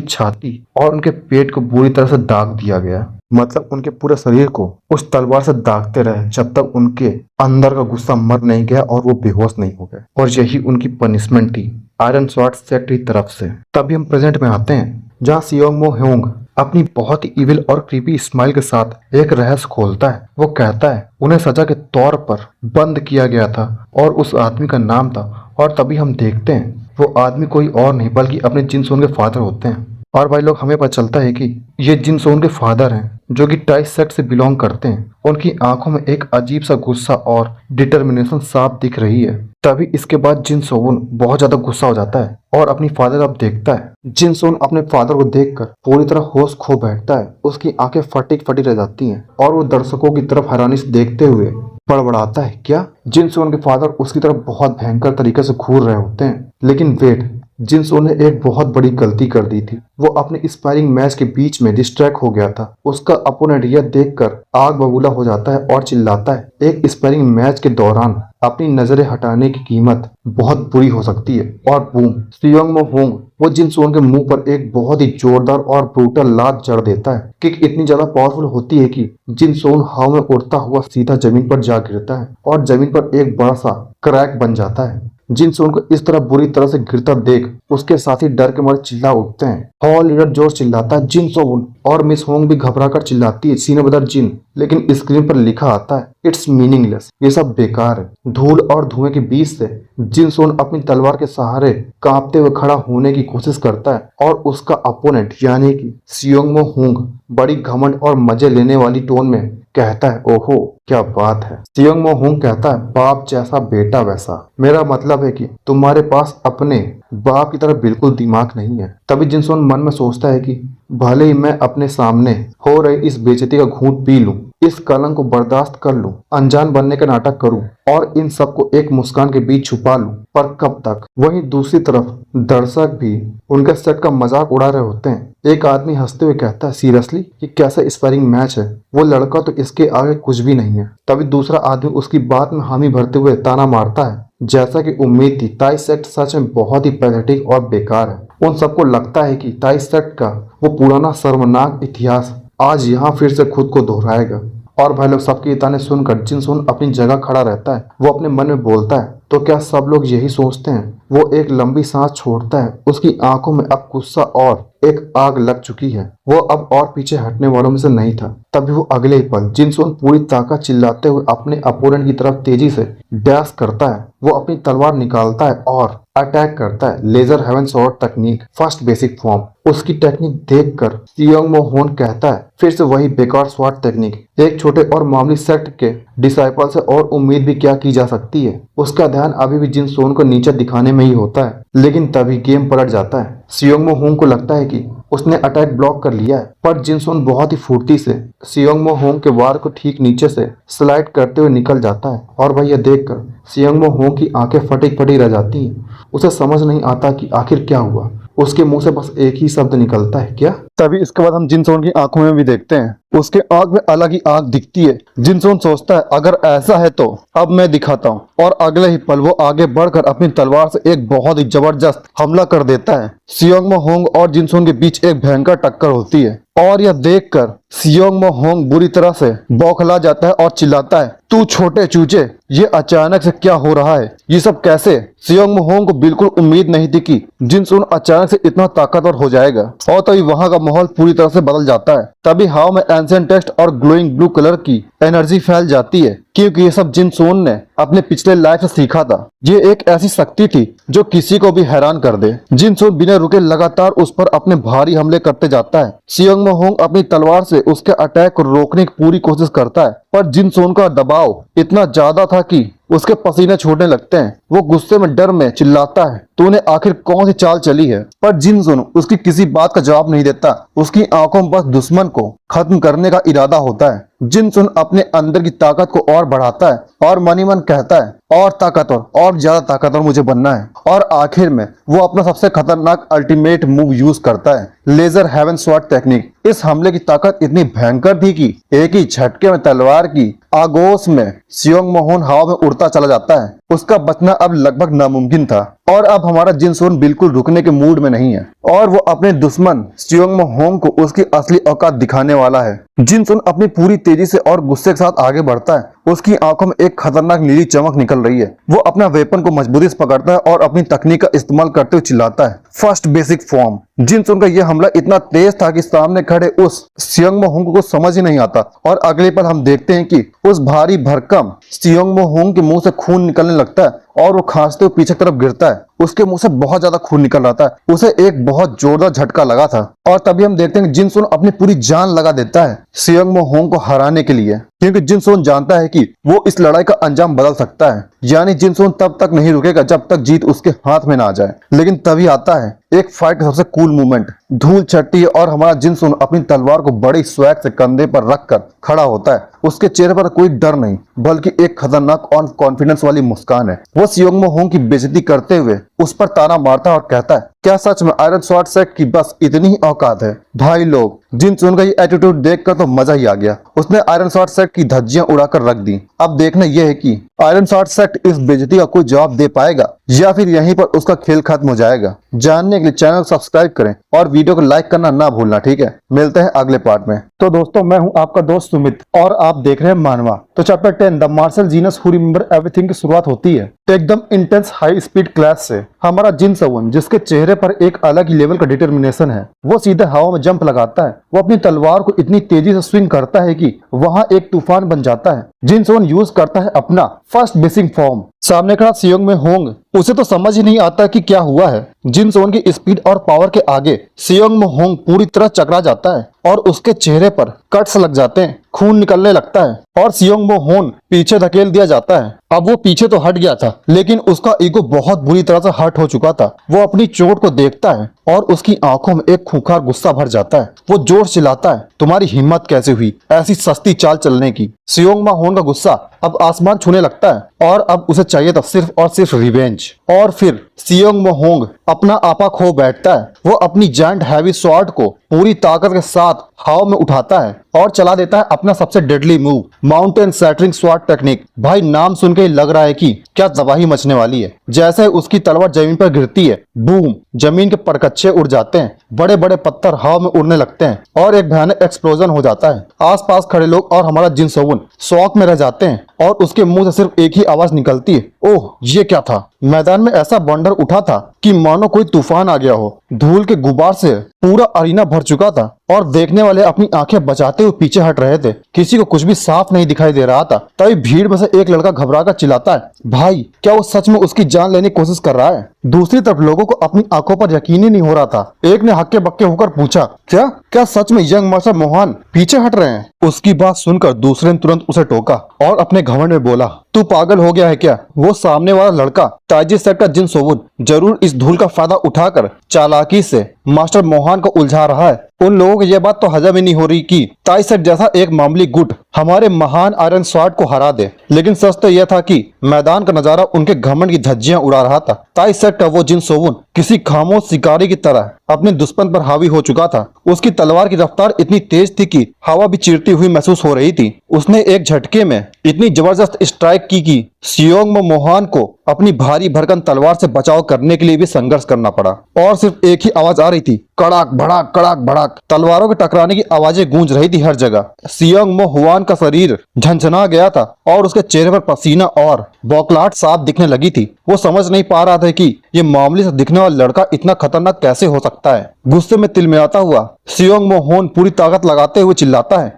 A: छाती और उनके पेट को बुरी तरह से दाग दिया गया। मतलब उनके पूरे शरीर को उस तलवार से दागते रहे जब तक उनके अंदर का गुस्सा मर नहीं गया और वो बेहोश नहीं हो गए। और यही उनकी पनिशमेंट थी आयरन स्वॉर्ड सेट की तरफ से। तभी हम प्रेजेंट में आते हैं जहाँ सियोंग मो ह्योंग अपनी बहुत ही इविल और क्रीपी स्माइल के साथ एक रहस्य खोलता है। वो कहता है उन्हें सजा के तौर पर बंद किया गया था और उस आदमी का नाम था। और तभी हम देखते हैं वो आदमी कोई और नहीं बल्कि अपने जिनसोन के फादर होते हैं। और भाई लोग हमें पता चलता है कि ये जिनसोन के फादर हैं जो कि टाई सेट से बिलोंग करते हैं। उनकी आंखों में एक अजीब सा गुस्सा और डिटर्मिनेशन साफ दिख रही है। तभी इसके बाद जिनसोन बहुत ज्यादा गुस्सा हो जाता है और अपनी फादर अब देखता है। जिनसोन अपने फादर को देखकर पूरी तरह होश खो बैठता है। उसकी आंखें फटी फटी रह जाती हैं और वो दर्शकों की तरफ हैरानी से देखते हुए बड़बड़ाता है, क्या? जिनसोन के फादर उसकी तरफ बहुत भयंकर तरीके से घूर रहे होते हैं। लेकिन वेट, जिनसोन ने एक बहुत बड़ी गलती कर दी थी। वो अपने स्पारिंग मैच के बीच में डिस्ट्रैक्ट हो गया था। उसका अपोनेंट यह देखकर आग बबूला हो जाता है और चिल्लाता है, एक स्पारिंग मैच के दौरान अपनी नजरें हटाने की कीमत बहुत बुरी हो सकती है। और बूम, सियोंग मो ह्योंग वो जिनसोन के मुंह पर एक बहुत ही जोरदार और ब्रूटल लात जड़ देता है। किक इतनी ज्यादा पावरफुल होती है कि जिनसोन हवा में उड़ता हुआ सीधा जमीन पर जा गिरता है और जमीन पर एक बड़ा सा क्रैक बन जाता है। जिनसोन को इस तरह बुरी तरह से गिरता देख उसके साथी डर के मारे चिल्ला उठते हैं। हॉल लीडर जोर चिल्लाता है जिनसोन और मिस होंग भी घबरा कर चिल्लाती है सीने बदर जिन। लेकिन स्क्रीन पर लिखा आता है इट्स मीनिंगलेस, ये सब बेकार है। धूल और धुएं के बीच से जिनसोन अपनी तलवार के सहारे कांपते हुए खड़ा होने की कोशिश करता है और उसका अपोनेंट यानी कि सियोंग मो ह्योंग बड़ी घमंड और मजे लेने वाली टोन में कहता है, ओहो क्या बात है। सियोंग मो ह्योंग कहता है, बाप जैसा बेटा वैसा। मेरा मतलब है कि तुम्हारे पास अपने बाप की तरह बिल्कुल दिमाग नहीं है। तभी जिनसोन मन में सोचता है कि भले ही मैं अपने सामने हो रही इस बेइज्जती का घूंट पी लूं, इस कलंक को बर्दाश्त कर लूं, अनजान बनने का नाटक करूं और इन सबको एक मुस्कान के बीच छुपा लूं, पर कब तक? वहीं दूसरी तरफ दर्शक भी उनके सेट का मजाक उड़ा रहे होते हैं। एक आदमी हंसते हुए कहता है, सीरियसली ये कैसा स्पारिंग मैच है? वो लड़का तो इसके आगे कुछ भी नहीं है। तभी दूसरा आदमी उसकी बात में हामी भरते हुए ताना मारता है, जैसा कि उम्मीद थी ताई सेट सच में बहुत ही पैथेटिक और बेकार है। उन सबको लगता है कि ताई सेट का वो पुराना शर्मनाक इतिहास आज यहाँ फिर से खुद को दोहराएगा। और भाई लोग सबके ताने सुनकर जिनसोन अपनी जगह खड़ा रहता है। वो अपने मन में बोलता है, तो क्या सब लोग यही सोचते हैं? वो एक लंबी सांस छोड़ता है। उसकी आंखों में अब गुस्सा और एक आग लग चुकी है। वो अब और पीछे हटने वालों में से नहीं था। तभी वो अगले ही पल जिनसोन पूरी ताकत चिल्लाते हुए अपने अपोनेंट की तरफ तेजी से डैश करता है। वो अपनी तलवार निकालता है और अटैक करता है। लेजर हेवन स्वॉर्ड तकनीक फर्स्ट बेसिक फॉर्म। उसकी टेक्निक देखकर सियोंग मो ह्योंग कहता है, फिर से वही बेकार स्वॉर्ड टेक्निक। एक छोटे और मामूली सेक्ट के डिसाइपल से और उम्मीद भी क्या की जा सकती है। उसका ध्यान अभी भी जिनसोन को नीचे दिखाने में ही होता है। लेकिन तभी गेम पलट जाता है। सियोंग मो ह्योंग को लगता है कि उसने अटैक ब्लॉक कर लिया है, पर जिनसोन बहुत ही फुर्ती से सियोंग मो ह्योंग के वार को ठीक नीचे से स्लाइड करते हुए निकल जाता है। और भाई यह देखकर सियोंग मो ह्योंग की आंखें फटी फटी रह जाती हैं। उसे समझ नहीं आता कि आखिर क्या हुआ। उसके मुंह से बस एक ही शब्द निकलता है, क्या? तभी इसके बाद हम जिनसोन की आंखों में भी देखते हैं। उसके आंख में अलग ही आग दिखती है। जिनसोन सोचता है, अगर ऐसा है तो अब मैं दिखाता हूँ। और अगले ही पल वो आगे बढ़कर अपनी तलवार से एक बहुत ही जबरदस्त हमला कर देता है। सियोंग मो ह्योंग और जिनसोन के बीच एक भयंकर टक्कर होती है। और यह देखकर सियोंग मो ह्योंग बुरी तरह से बौखला जाता है और चिल्लाता है, तू छोटे चूचे, ये अचानक से क्या हो रहा है? ये सब कैसे? सियोंग मो ह्योंग को बिल्कुल उम्मीद नहीं थी कि जिनसोन अचानक से इतना ताकतवर हो जाएगा। और तभी वहां का माहौल पूरी तरह से बदल जाता है। तभी हवा में एंशिएंट टेक्स्ट और ग्लोइंग ब्लू कलर की एनर्जी फैल जाती है, क्योंकि ये सब जिनसोन ने अपने पिछले लाइफ से सीखा था। ये एक ऐसी शक्ति थी जो किसी को भी हैरान कर दे। जिनसोन बिना रुके लगातार उस पर अपने भारी हमले करते जाता है। सियोंग मो ह्योंग अपनी तलवार से उसके अटैक को रोकने की पूरी कोशिश करता है, पर जिन सोन का दबाव इतना ज्यादा था कि उसके पसीने छूटने लगते हैं। वो गुस्से में डर में चिल्लाता है, तूने आखिर कौन सी चाल चली है? पर जिन सोन उसकी किसी बात का जवाब नहीं देता। उसकी आंखों में बस दुश्मन को खत्म करने का इरादा होता है। जिन सुन अपने अंदर की ताकत को और बढ़ाता है और मनी मन कहता है और ताकतवर और ज्यादा ताकतवर मुझे बनना है। और आखिर में वो अपना सबसे खतरनाक अल्टीमेट मूव यूज करता है, लेजर हेवन स्वॉर्ड टेक्निक। इस हमले की ताकत इतनी भयंकर थी कि एक ही झटके में तलवार की आगोश में सियोंग मोहन हवा में उड़ता चला जाता है। उसका बचना अब लगभग नामुमकिन था और अब हमारा जिनसोन बिल्कुल रुकने के मूड में नहीं है और वो अपने दुश्मन सियोंग मोहन को उसकी असली औकात दिखाने वाला है। जिनसोन अपनी पूरी तेजी से और गुस्से के साथ आगे बढ़ता है। उसकी आंखों में एक खतरनाक नीली चमक निकल रही है। वो अपना वेपन को मजबूती से पकड़ता है और अपनी तकनीक का इस्तेमाल करते हुए चिल्लाता है, फर्स्ट बेसिक फॉर्म। जिनसोन का यह हमला इतना तेज था कि सामने खड़े उस सियोंग मोहन को समझ ही नहीं आता और अगले पल हम देखते हैं कि उस भारी भरकम सियोंग मोहन के मुंह से खून निकलने लगता है और वो खांसते हुए पीछे की तरफ गिरता है। उसके मुंह से बहुत ज्यादा खून निकल रहा था। उसे एक बहुत जोरदार झटका लगा था और तभी हम देखते हैं कि जिनसोन अपनी पूरी जान लगा देता है सियोंग मोहन को हराने के लिए, क्योंकि जिनसोन जानता है कि वो इस लड़ाई का अंजाम बदल सकता है। यानी जिनसोन तब तक नहीं रुकेगा जब तक जीत उसके हाथ में ना आ जाए। लेकिन तभी आता है एक फाइट का सबसे कूल मूवमेंट। धूल छटती है और हमारा जिनसोन अपनी तलवार को बड़ी स्वैग से कंधे पर रखकर खड़ा होता है। उसके चेहरे पर कोई डर नहीं बल्कि एक खतरनाक और कॉन्फिडेंस वाली मुस्कान है। वो सियोंग मोहन की बेइज्जती करते हुए उस पर ताना मारता है और कहता है, क्या सच में आयरन स्वॉर्ड सेट की बस इतनी ही औकात है? भाई लोग, जिनसोन का ये एटीट्यूड देखकर तो मजा ही आ गया। उसने आयरन स्वॉर्ड सेट की धज्जियां उड़ाकर रख दी। अब देखना यह है कि आयरन स्वॉर्ड सेट इस बेइज्जती का कोई जवाब दे पाएगा या फिर यहीं पर उसका खेल खत्म हो जाएगा। जानने के लिए चैनल को सब्सक्राइब करें और वीडियो को लाइक करना ना भूलना, ठीक है? मिलते हैं अगले पार्ट में। तो दोस्तों, मैं हूं आपका दोस्त सुमित और आप देख रहे हैं मानवा। तो chapter 10 the martial genius who remember everything की शुरुआत होती है एकदम इंटेंस हाई स्पीड क्लैश से। हमारा जिन सवन, जिसके चेहरे पर एक अलग ही लेवल का डिटर्मिनेशन है, वो सीधे हवा में जंप लगाता है। वो अपनी तलवार को इतनी तेजी से स्विंग करता है कि वहां एक तूफान बन जाता है। जिन सवन यूज करता है अपना फर्स्ट बेसिक फॉर्म। सामने खड़ा सियोंग में होंग, उसे तो समझ ही नहीं आता कि क्या हुआ है। जिन सोन की स्पीड और पावर के आगे सियोंग में होंग पूरी तरह चकरा जाता है और उसके चेहरे पर कट्स लग जाते हैं, खून निकलने लगता है और सियोंग मो होन पीछे धकेल दिया जाता है। अब वो पीछे तो हट गया था लेकिन उसका ईगो बहुत बुरी तरह से हर्ट हो चुका था। वो अपनी चोट को देखता है और उसकी आंखों में एक खूंखार गुस्सा भर जाता है। वो जोर चिल्लाता है, तुम्हारी हिम्मत कैसे हुई ऐसी सस्ती चाल चलने की? सियोंग मा होन का गुस्सा अब आसमान छूने लगता है और अब उसे चाहिए था सिर्फ और सिर्फ रिवेंज। और फिर सियोंग मो होंग अपना आपा खो बैठता है। वो अपनी जायंट हैवी स्वॉर्ड को पूरी ताकत के साथ हवा में उठाता है और चला देता है अपना सबसे deadly move, mountain shattering sword technique. भाई, नाम सुन के ही लग रहा है कि क्या तबाही मचने वाली है। जैसे ही उसकी तलवार जमीन पर गिरती है, बूम, जमीन के परकच्चे उड़ जाते हैं, बड़े बड़े पत्थर हवा में उड़ने लगते हैं और एक भयानक एक्सप्लोजन हो जाता है। आसपास खड़े लोग और हमारा जिन सोवन शॉक में रह जाते हैं और उसके मुंह से सिर्फ एक ही आवाज निकलती है, ओह ये क्या था? मैदान में ऐसा बंडर उठा था कि मानो कोई तूफान आ गया हो। धूल के गुबार से पूरा अरीना भर चुका था और देखने वाले अपनी आंखें बचाते हुए पीछे हट रहे थे। किसी को कुछ भी साफ नहीं दिखाई दे रहा था। तभी भीड़ में से एक लड़का घबराकर चिल्लाता है, भाई क्या वो सच में उसकी जान लेने की कोशिश कर रहा है? दूसरी तरफ लोगों को अपनी आंखों पर यकीन ही नहीं हो रहा था। एक ने हक्के बक्के होकर पूछा, क्या क्या सच में यंग मार्शल मोहन पीछे हट रहे हैं? उसकी बात सुनकर दूसरे ने तुरंत उसे टोका और अपने घमंड में बोला, तू पागल हो गया है क्या? वो सामने वाला लड़का ताइजी सेट का जिन सोवन जरूर इस धूल का फायदा उठाकर चालाकी से मास्टर मोहन को उलझा रहा है। उन लोगों को यह बात तो हजम ही नहीं हो रही कि ताई सेट जैसा एक मामूली गुट हमारे महान आयरन स्वॉर्ड को हरा दे। लेकिन सच तो यह था कि मैदान का नजारा उनके घमंड की धज्जियां उड़ा रहा था। ताई सेट का वो जिन सोवन किसी खामोश शिकारी की तरह अपने दुश्मन पर हावी हो चुका था। उसकी तलवार की रफ्तार इतनी तेज थी कि हवा भी चीरती हुई महसूस हो रही थी। उसने एक झटके में इतनी जबरदस्त स्ट्राइक की कि सियोंग मोहन को अपनी भारी भरकम तलवार से बचाव करने के लिए भी संघर्ष करना पड़ा। और सिर्फ एक ही आवाज आ रही थी, कड़ाक भड़ाक कड़ाक भड़ाक। तलवारों के टकराने की आवाजें गूंज रही थी हर जगह। सियोंग मोहन का शरीर झंझना गया था और उसके चेहरे पर पसीना और बौखलाहट साफ दिखने लगी थी। वो समझ नहीं पा रहा था कि ये मामूली से दिखने वाला लड़का इतना खतरनाक कैसे हो सकता है। गुस्से में तिलमिलाता हुआ सियोंग मोहन पूरी ताकत लगाते हुए चिल्लाता है,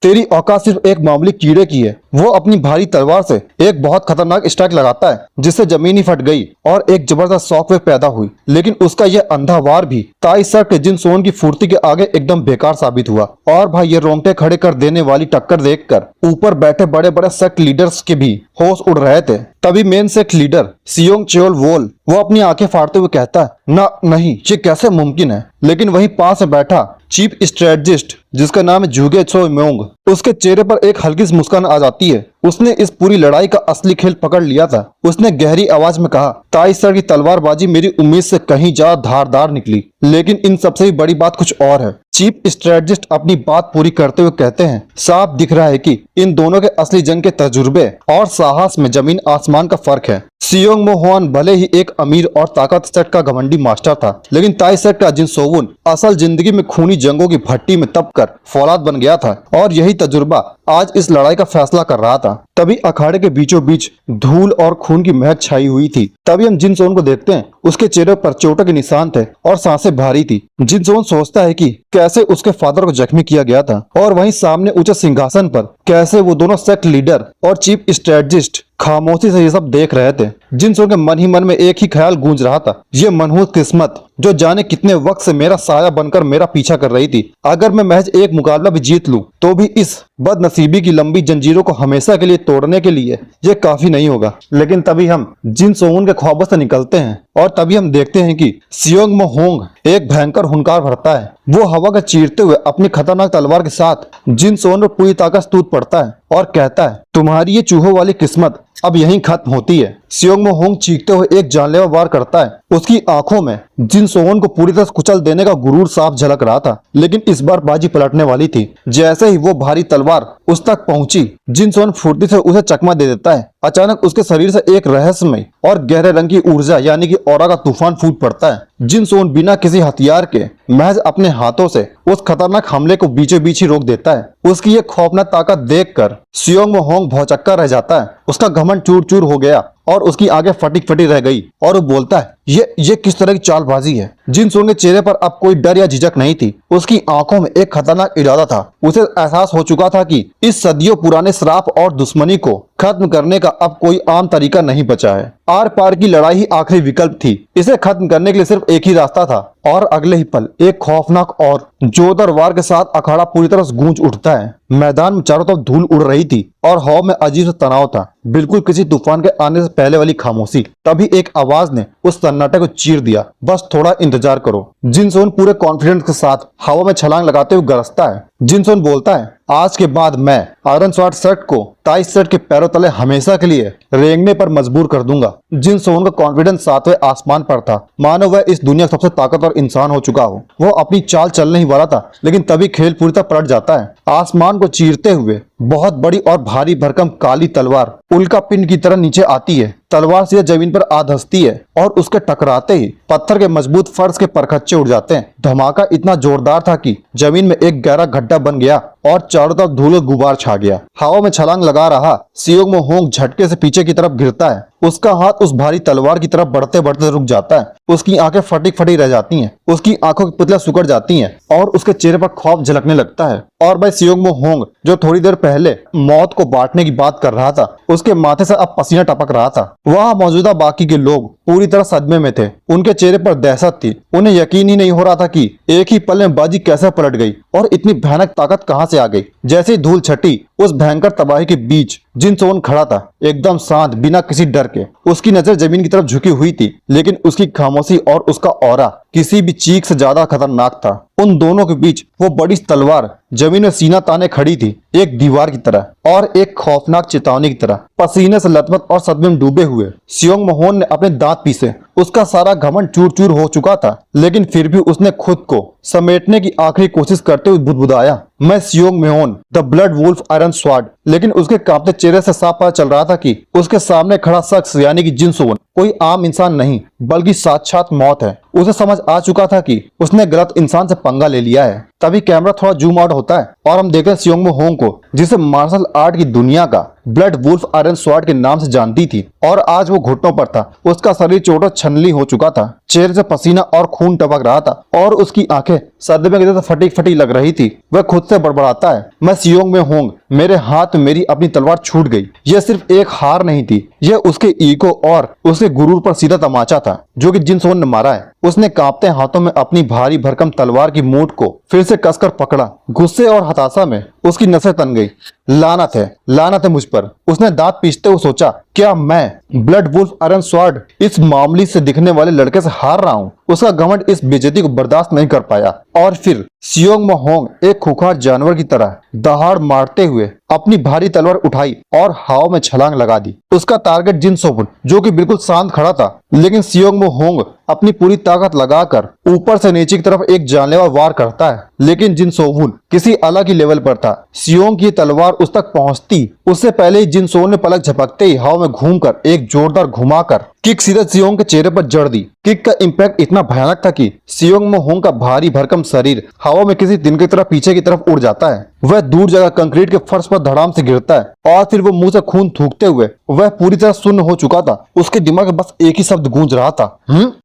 A: तेरी औकात सिर्फ एक मामूली कीड़े की है वो अपनी भारी तलवार से एक बहुत खतरनाक स्ट्राइक लगाता है जिससे जमीन ही फट गई और एक जबरदस्त शॉकवेव पैदा हुई। लेकिन उसका यह अंधा वार भी ताई सर के जिन सोन की फुर्ती के आगे एकदम बेकार साबित हुआ। और भाई ये रोंगटे खड़े कर देने वाली टक्कर देखकर ऊपर बैठे बड़े बड़े सेक्ट लीडर्स के भी होश उड़ रहे थे। तभी मेन सेक्ट लीडर सियोंग चेओल वोल वो अपनी आंखें फाड़ते हुए कहता है, ना नहीं, ये कैसे मुमकिन है। लेकिन वहीं पास में बैठा चीफ स्ट्रेटजिस्ट जिसका नाम है जुगे छो म्योंग, उसके चेहरे पर एक हल्की सी मुस्कान आ जाती है। उसने इस पूरी लड़ाई का असली खेल पकड़ लिया था। उसने गहरी आवाज में कहा, ताई सर की तलवारबाजी मेरी उम्मीद से कहीं ज्यादा धारदार निकली, लेकिन इन सबसे भी बड़ी बात कुछ और है। चीफ स्ट्रेटजिस्ट अपनी बात पूरी करते हुए कहते हैं, साफ दिख रहा है कि इन दोनों के असली जंग के तजुर्बे और साहस में जमीन आसमान का फर्क है। सियोंग मोहुआन भले ही एक अमीर और ताकत सेट का घमंडी मास्टर था, लेकिन ताई सेट का जिन सोवुन असल जिंदगी में खूनी जंगों की भट्टी में तपकर फौलाद बन गया था और यही तजुर्बा आज इस लड़ाई का फैसला कर रहा था। तभी अखाड़े के बीचों बीच धूल और खून की महक छाई हुई थी। तभी हम जिन सोन को देखते हैं, उसके चेहरे पर चोटों के निशान थे और सांसें भारी थी। जिन सोन सोचता है कि कैसे उसके फादर को जख्मी किया गया था और वहीं सामने ऊंचे सिंहासन पर कैसे वो दोनों सेक्ट लीडर और चीफ स्ट्रेटजिस्ट खामोशी से ये सब देख रहे थे। जिन सोन के मन ही मन में एक ही ख्याल गूंज रहा था, ये मनहूस किस्मत जो जाने कितने वक्त से मेरा साया बनकर मेरा पीछा कर रही थी, अगर मैं महज एक मुकाबला भी जीत लूं तो भी इस बदनसीबी की लंबी जंजीरों को हमेशा के लिए तोड़ने के लिए ये काफी नहीं होगा। लेकिन तभी हम जिन सोन के ख्वाबों से निकलते हैं और तभी हम देखते हैं कि सियोंग मोहोंग एक भयंकर हुंकार भरता है। वो हवा को चीरते हुए अपनी खतरनाक तलवार के साथ जिन सोन पर पूरी ताकत टूट पड़ता है और कहता है, तुम्हारी ये चूहों वाली किस्मत अब यहीं खत्म होती है। सियोंग मोहोंग चीखते हुए एक जानलेवा वार करता है। उसकी आंखों में जिन सोवन को पूरी तरह कुचल देने का गुरूर साफ झलक रहा था, लेकिन इस बार बाजी पलटने वाली थी। जैसे ही वो भारी तलवार उस तक पहुंची, जिन सोवन फुर्ती से उसे चकमा दे देता है। अचानक उसके शरीर से एक रहस्यमय और गहरे रंग की ऊर्जा यानी कि ऑरा का तूफान फूट पड़ता है। जिन सोवन बिना किसी हथियार के महज अपने हाथों से उस खतरनाक हमले को बीचों बीच ही रोक देता है। उसकी ये खौफनाक ताकत देखकर सियोंग मोहोंग भौचक्का रह जाता है। उसका घमंड चूर चूर हो गया और उसकी आंखें फटी फटी रह गई और वो बोलता है, ये किस तरह की चालबाजी है। जिन सोन के चेहरे पर अब कोई डर या झिझक नहीं थी। उसकी आंखों में एक खतरनाक इरादा था। उसे एहसास हो चुका था कि इस सदियों पुराने श्राप और दुश्मनी को खत्म करने का अब कोई आम तरीका नहीं बचा है। आर पार की लड़ाई ही आखिरी विकल्प थी। इसे खत्म करने के लिए सिर्फ एक ही रास्ता था। और अगले ही पल एक खौफनाक और जोरदार वार के साथ अखाड़ा पूरी तरह से गूंज उठता है। मैदान में चारों तरफ धूल उड़ रही थी और हवा में अजीब सा तनाव था, बिल्कुल किसी तूफान के आने से पहले वाली खामोशी। तभी एक आवाज ने उस सन्नाटे को चीर दिया, बस थोड़ा इंतजार करो। जिनसोन पूरे कॉन्फिडेंस के साथ हवा में छलांग लगाते हुए गरजता है। जिनसोन बोलता है, आज के बाद मैं आयरन स्वॉर्ड सेट को ताई सेट के पैरों तले हमेशा के लिए रेंगने पर मजबूर कर दूंगा। जिनसोन का कॉन्फिडेंस सातवें आसमान पर था, मानो वह इस दुनिया का सबसे ताकतवर इंसान हो चुका हो। वो अपनी चाल चलने ही वाला था, लेकिन तभी खेल पूरी तरह पलट जाता है। आसमान को चीरते हुए बहुत बड़ी और भारी भरकम काली तलवार उल्का पिंड की तरह नीचे आती है। तलवार सीधे जमीन पर आ धंसती है और उसके टकराते ही पत्थर के मजबूत फर्श के परखच्चे उड़ जाते हैं। धमाका इतना जोरदार था कि जमीन में एक गहरा गड्ढा बन गया और चारों तरफ धूल और गुबार छा गया। हवा में छलांग लगा रहा सियोंग मोहोंग झटके से पीछे की तरफ गिरता है। उसका हाथ उस भारी तलवार की तरफ बढ़ते बढ़ते रुक जाता है। उसकी आंखें फटी फटी रह जाती हैं, उसकी आंखों की पुतलियां सिकुड़ जाती हैं और उसके चेहरे पर खौफ झलकने लगता है। और भाई सियोंग मोहोंग जो थोड़ी देर पहले मौत को बांटने की बात कर रहा था, उसके माथे से अब पसीना टपक रहा था। वहाँ मौजूदा बाकी के लोग पूरी तरह सदमे में थे। उनके चेहरे पर दहशत थी। उन्हें यकीन ही नहीं हो रहा था कि एक ही पल में बाजी कैसे पलट गई और इतनी भयानक ताकत कहां से आ गई। जैसे ही धूल छटी, उस भयंकर तबाही के बीच जिनसोन खड़ा था, एकदम शांत, बिना किसी डर के। उसकी नजर जमीन की तरफ झुकी हुई थी, लेकिन उसकी खामोशी और उसका ऑरा किसी भी चीख से ज्यादा खतरनाक था। उन दोनों के बीच वो बड़ी तलवार जमीन में सीना ताने खड़ी थी, एक दीवार की तरह और एक खौफनाक चेतावनी की तरह। पसीने से लथपथ और सदमे में डूबे हुए सियोंग मोहोन ने अपने दांत पीसे। उसका सारा घमंड चूर चूर हो चुका था, लेकिन फिर भी उसने खुद को समेटने की आखिरी कोशिश करते हुए बुदबुदाया, मैं Seong Mohon, the blood wolf iron sword. लेकिन उसके कांपते चेहरे से साफ पता चल रहा था कि उसके सामने खड़ा शख्स यानी कि जिनसोन कोई आम इंसान नहीं, बल्कि साक्षात मौत है। उसे समझ आ चुका था कि उसने गलत इंसान से पंगा ले लिया है। तभी कैमरा थोड़ा जूम आउट होता है और हम देखते हैं सियोंग मोहोंग को, जिसे मार्शल आर्ट की दुनिया का ब्लड वुल्फ आयरन स्वॉर्ड के नाम से जानती थी और आज वो घुटनों पर था। उसका शरीर चोटों छलनी हो चुका था, चेहरे से पसीना और खून टपक रहा था और उसकी आंखें सदमे की तरह फटी फटी लग रही थी। वह खुद से बड़बड़ाता है, मैं सियोंग में होंग, मेरे हाथ में मेरी अपनी तलवार छूट गई। यह सिर्फ एक हार नहीं थी, यह उसके ईगो और उसके गुरूर पर सीधा तमाचा था जो कि जिन सोन ने मारा है। उसने कांपते हाथों में अपनी भारी भरकम तलवार की मूठ को फिर से कसकर पकड़ा। गुस्से और हताशा में उसकी नसें तन गई। लानत है मुझ पर, उसने दांत पीसते हुए सोचा। क्या मैं ब्लड वुल्फ आयरन स्वॉर्ड इस मामूली से दिखने वाले लड़के से हार रहा हूँ? उसका घमंड इस बेइज्जती को बर्दाश्त नहीं कर पाया और फिर सियोंग मोहोंग एक खूंखार जानवर की तरह दहाड़ मारते हुए अपनी भारी तलवार उठाई और हवा में छलांग लगा दी। उसका टारगेट जिन सोवन जो कि बिल्कुल शांत खड़ा था, लेकिन सियोंग मोहोंग अपनी पूरी ताकत लगाकर ऊपर से नीचे की तरफ एक जानलेवा वार करता है, लेकिन जिन सोवन किसी अलग ही लेवल पर था। सियोंग की तलवार उस तक पहुंचती उससे पहले ही जिन सोवन ने पलक झपकते ही हवा में घूमकर एक जोरदार घुमाकर किक सीधा सियोंग के चेहरे पर जड़ दी। किक का इम्पैक्ट इतना भयानक था कि सियोंग मोहोंग का भारी भरकम शरीर हवा में किसी तिनके की तरह पीछे की तरफ उड़ जाता है। वह दूर जगह कंक्रीट के फर्श पर धड़ाम से गिरता है और फिर वो मुंह से खून थूकते हुए वह पूरी तरह सुन्न हो चुका था। उसके दिमाग में बस एक ही शब्द गूंज रहा था,